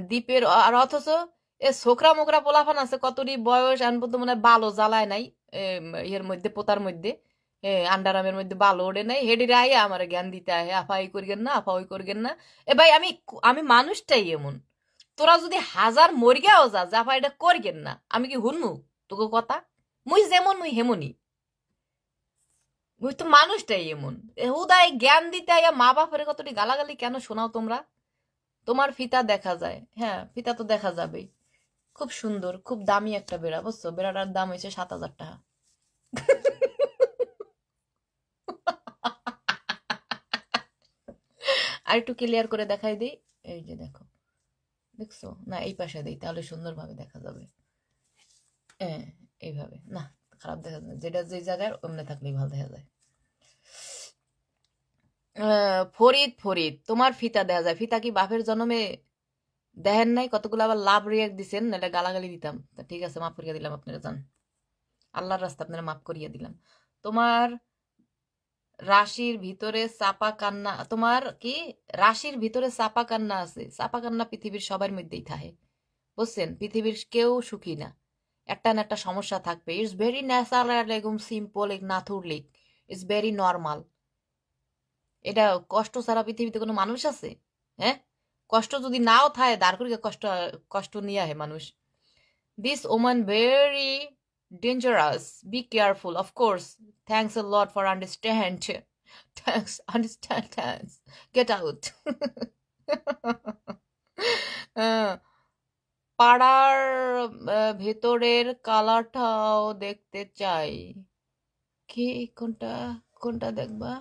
দ্বীপের আর অথচ এ ছোকরা মোকরা পোলাফান আছে, কতটি বয়স আন পর্যন্ত মনে হয় বালো জ্বালায় নাই। ইয়ের মধ্যে পোতার মধ্যে আন্ডারামের মধ্যে বালো ওড়ে নাই, হেডি রাই আমার জ্ঞান দিতে আহে, আফা ওই করবেন না, আফা ওই করবেন না। ভাই আমি আমি মানুষটাই এমন। তোরা যদি হাজার মরিয়াও যা জাফা এটা করবেন না, আমি কি হুনমু তোকে কথা? মুই যেমন মুই হেমনই, মুই তো মানুষটাই এমন। হুদায় জ্ঞান দিতে আইয়া মা বাপের কতটি গালাগালি কেন শোনাও তোমরা? তোমার ফিতা দেখা যায়, হ্যাঁ ফিতা তো দেখা যাবেই। খুব সুন্দর, খুব দামি একটা বেড়া, বুঝছো? বেড়াটার দাম হয়েছে 7,000 টাকা। আর একটু ক্লিয়ার করে দেখাই দিই। এই যে দেখো, দেখছো না? এই পাশে দিই তাহলে সুন্দরভাবে দেখা যাবে। হ্যাঁ এইভাবে না, খারাপ দেখা যায়, যেটা যে জায়গায় অমনে থাকলেই ভালো দেখা যায়। ফরিদ, ফরিদ তোমার ফিতা দেখা যায়। ফিতা কি বাপের জন্মে দেখেন নাই? কতগুলো আবার লাভ রিয়াক্ট দিচ্ছেন, নাহলে গালাগালি দিতাম। তা ঠিক আছে, মাফ করিয়ে দিলাম আপনারা, যান আল্লাহর রাস্তা আপনারা মাফ করিয়ে দিলাম। তোমার রাশির ভিতরে চাপা কান্না, তোমার কি রাশির ভিতরে চাপা কান্না আছে। চাপা কান্না পৃথিবীর সবার মধ্যেই থাকে, বুঝছেন? পৃথিবীর কেউ সুখী না, একটা না একটা সমস্যা থাকবে। ইটস ভেরি ন্যাচারাল, একদম সিম্পল, এক নাথুরলিক, ইটস ভেরি নর্মাল। এটা কষ্ট ছাড়া পৃথিবীতে কোনো মানুষ আছে? হ্যাঁ, কষ্ট যদি নাও থাকে দাঁড় করিয়া কষ্ট কষ্ট নিয়ে আহে মানুষ। This woman very dangerous. Be careful. Of course. Thanks a lot for understand. Thanks. Understand. Thanks. Get out. আহ, পাড়ার ভেতরের কালারটাও দেখতে চাই। কি? কোনটা? কোনটা দেখবা?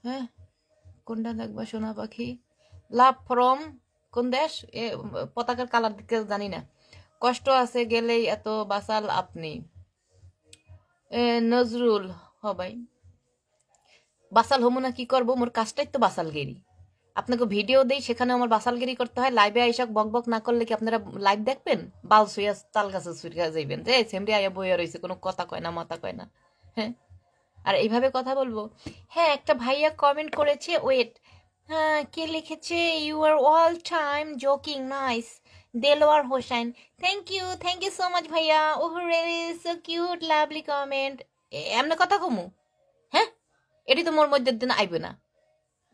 হ্যাঁ, কোনটা দেখবা সোনা পাখি? লাভ ফ্রম কোন দেশ? পতাকার কালার দিকে জানি না। কষ্ট আছে গেলেই এত বাসাল আপনি। নজরুল হবাই বাসাল হমু না, কি করবো? মোর কাজটাই তো বাসালগিরি। আপনাকে ভিডিও দেই, সেখানে আমার বাসালগিরি করতে হয়। লাইভে আইসা বক বক না করলে কি আপনারা লাইভ দেখবেন? বাল সুইয়া তাল গাছে সুইয়া যাইবেন যে সেমরি আয়া বইয়া রয়েছে, কোনো কথা কয় না, মাথা কয় না। হ্যাঁ, আর এইভাবে কথা বলবো? হ্যাঁ, একটা ভাইয়া কমেন্ট করেছে, ওয়েট, হ্যাঁ, কে লিখেছে? You are all time joking nice, Delwar Hossain. Thank you so much ভাইয়া। Oh really so cute, lovely comment. এমনি কথা কমু? হ্যাঁ, এটি তো মোর মধ্যে দিন আইবে না,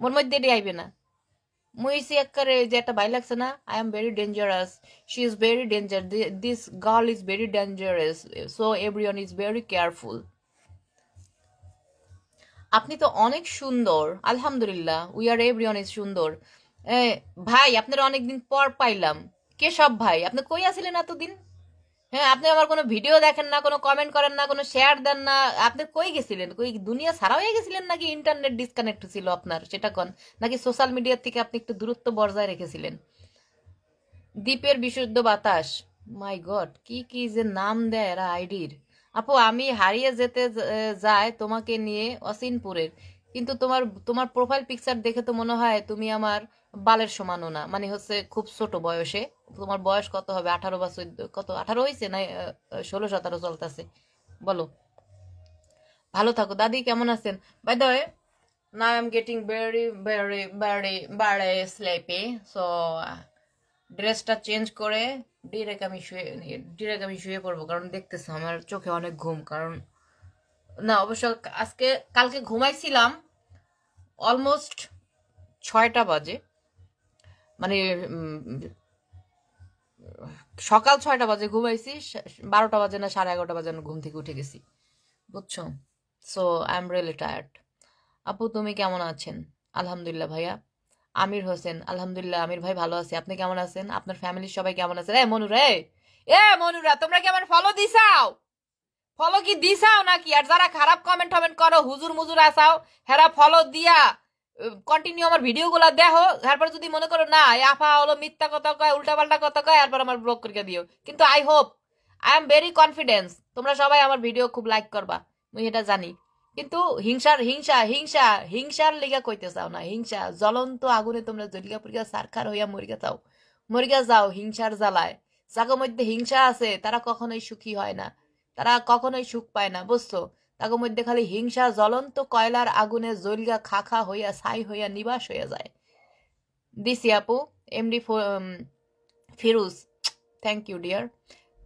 মোর মধ্যে এটি আইবে না। মুইসি একবারে যে একটা ভাই লাগছে না, I am very dangerous, she is very danger, this girl is very dangerous, so everyone is very careful. আপনি তো অনেক সুন্দর, আলহামদুলিল্লাহ, উই আর এভরিওয়ান ইজ সুন্দর। ভাই আপনারা অনেকদিন পর পাইলাম। কে সব ভাই? আপনি কই আছিলেন এতদিন? হ্যাঁ, আপনি আমার কোনো ভিডিও দেখেন না, কোনো কমেন্ট করেন না, কোনো শেয়ার দেন না। আপনি কই গেছিলেন? কই দুনিয়া ছাড়া হয়ে গেছিলেন নাকি ইন্টারনেট ডিসকানেক্ট ছিল আপনার, সেটা কোন? নাকি সোশ্যাল মিডিয়া থেকে আপনি একটু দূরত্ব বজায় রেখেছিলেন? দ্বীপের বিশুদ্ধ বাতাস, মাই গড, কি কি যে নাম দেয় এরা আইডির। আপু আমি হারিয়ে যেতে যায় তোমাকে নিয়ে অসিনপুরের, কিন্তু তোমার তোমার প্রোফাইল পিকচার দেখে তো মনে হয় তুমি আমার বালের সমানও না, মানে হচ্ছে খুব ছোট বয়সে। তোমার বয়স কত হবে? 18 বা 14? কত, 18 হয়েছে না 16-17 চলতেছে? বলো। ভালো থাকো দাদি, কেমন আছেন? By the way, now I'm getting very sleepy, so ড্রেসটা চেঞ্জ করে ডিরেক্ট আমি শুয়ে পড়বো, কারণ দেখতেছো আমার চোখে অনেক ঘুম। কারণ না, অবশ্য আজকে কালকে ঘুমাইছিলাম অলমোস্ট 6টা বাজে, মানে সকাল 6টা বাজে ঘুমাইছি, 12টা বাজে না 11:30 বাজে আমি ঘুম থেকে উঠে গেছি, বুঝছো? So I am really tired. আপু তুমি কেমন আছেন? আলহামদুলিল্লাহ ভাইয়া। আমির হোসেন, আলহামদুলিল্লাহ আমির ভাই ভালো আছে। আপনি কেমন আছেন? আপনার ফ্যামিলির সবাই কেমন আছে? মনুরা, তোমরা কি আমার ফলো দিছাও? ফলো কি দিছাও নাকি? আর যারা খারাপ কমেন্ট টমেন্ট করো, হুজুর মুজুর আসাও, হেরা ফলো দিয়া কন্টিনিউ আমার ভিডিও গুলা দেখো। তারপর যদি মনে করো না আফা হলো মিথ্যা কথা কয়, উল্টা পাল্টা কথা কয়, তারপর আমার ব্লক করে দিও। কিন্তু I hope, I am very confidence তোমরা সবাই আমার ভিডিও খুব লাইক করবা, মুই এটা জানি। কিন্তু হিংসার লিগা কইতে চাও না। হিংসা জ্বলন্ত আগুনে তোমরা জলিয়া পড়িয়া সারখার হইয়া মরিয়া যাও হিংসার জ্বালায়। যাগো মধ্যে হিংসা আছে তারা কখনোই সুখী হয় না, তারা কখনোই সুখ পায় না, বুঝছো? তাগো মধ্যে খালি হিংসা জ্বলন্ত কয়লার আগুনে জ্বলিয়া খাখা হইয়া ছাই হইয়া নিবাস হইয়া যায়। দিছি আপু, MD Firoz, thank you dear,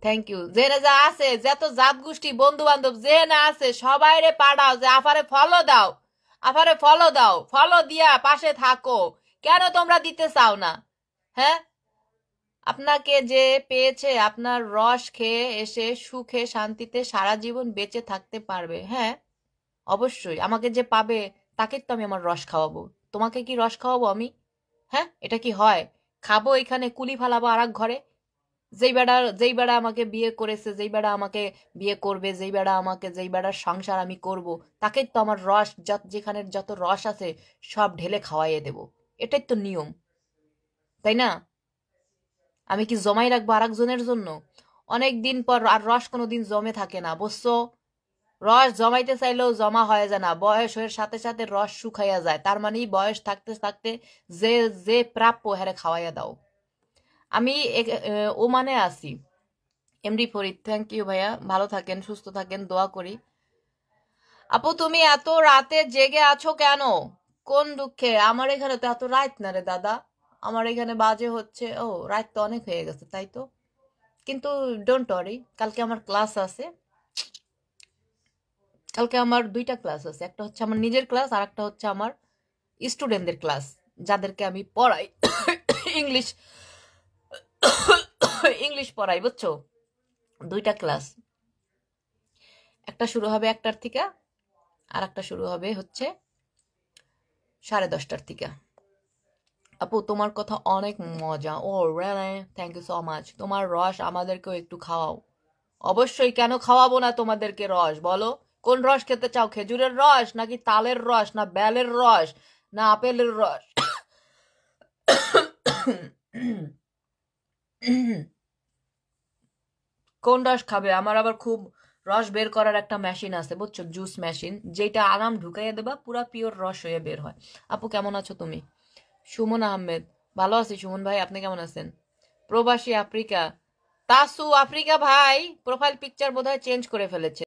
thank you. যে যা আছে, যত জাত গোষ্ঠী বন্ধু বান্ধব যে না আছে সবাই রে পাঠাও যে আফারে ফলো দাও, আফারে ফলো দাও, ফলো দিয়া পাশে থাকো। কেন তোমরা দিতে চাও না? হ্যাঁ, আপনাকে যে পেয়েছে আপনার রস খেয়ে এসে সুখে শান্তিতে সারা জীবন বেঁচে থাকতে পারবে। হ্যাঁ, অবশ্যই আমাকে যে পাবে তাকে তো আমি আমার রস খাওয়াবো। তোমাকে কি রস খাওয়াবো আমি? হ্যাঁ, এটা কি হয়? খাবো এখানে কুলি ফালাবো আর এক ঘরে? যেই বেড়া আমাকে বিয়ে করেছে, যেই বেড়া আমাকে বিয়ে করবে, যেই বেড়ার সংসার আমি করব, তাকে তো আমার রস, যেখানে যত রস আছে সব ঢেলে খাওয়াইয়ে দেব। এটাই তো নিয়ম, তাই না? আমি কি জমাই রাখবো আর একজনের জন্য? অনেক দিন পর আর রস কোনোদিন জমে থাকে না, বুঝছো? রস জমাইতে চাইলেও জমা হয়ে যায় না, বয়সের সাথে সাথে রস শুকাইয়া যায়। তার মানে বয়স থাকতে থাকতে যে যে প্রাপ্য হেরে খাওয়াইয়া দাও। আমি ওমানে আছি। এমডি ফরিদ, থ্যাংক ইউ ভাইয়া, ভালো থাকেন, সুস্থ থাকেন, দোয়া করি। আপু তুমি এত রাতে জেগে আছো কেন? কোন দুঃখে? আমার এখানে তো এত রাত না রে দাদা। আমার এখানে বাজে হচ্ছে, ও রাত তো অনেক হয়ে গেছে, তাই তো। কিন্তু ডোন্ট ওয়ারি, কালকে আমার ক্লাস আছে। কালকে আমার দুইটা ক্লাস আছে, একটা হচ্ছে আমার নিজের ক্লাস আর একটা হচ্ছে আমার স্টুডেন্টদের ক্লাস, যাদেরকে আমি পড়াই। ইংলিশ ইংলিশ পড়াই, বুঝছো? দুইটা ক্লাস, একটা শুরু হবে 1টার থেকে, আর একটা শুরু হবে হচ্ছে 10:30টার থেকে। আপু তোমার কথা অনেক মজা। Oh really, thank you so much. তোমার রস আমাদেরকেও একটু খাওয়াও। অবশ্যই, কেন খাওয়াবো না তোমাদেরকে রস? বলো কোন রস খেতে চাও? খেজুরের রস নাকি তালের রস না বেলের রস না আপেলের রস? কোন রস খাবে? আমার আবার খুব রস বের করার একটা মেশিন আছে, বুঝছো, জুস মেশিন, যেটা আরাম ঢুকাইয়া দেবা, পুরা পিওর রস হয়ে বের হয়। আপু কেমন আছো তুমি? সুমন আহমেদ, ভালো আছি সুমন ভাই, আপনি কেমন আছেন? প্রবাসী আফ্রিকা, তাসু আফ্রিকা ভাই প্রোফাইল পিকচার বোধহয় চেঞ্জ করে ফেলেছে।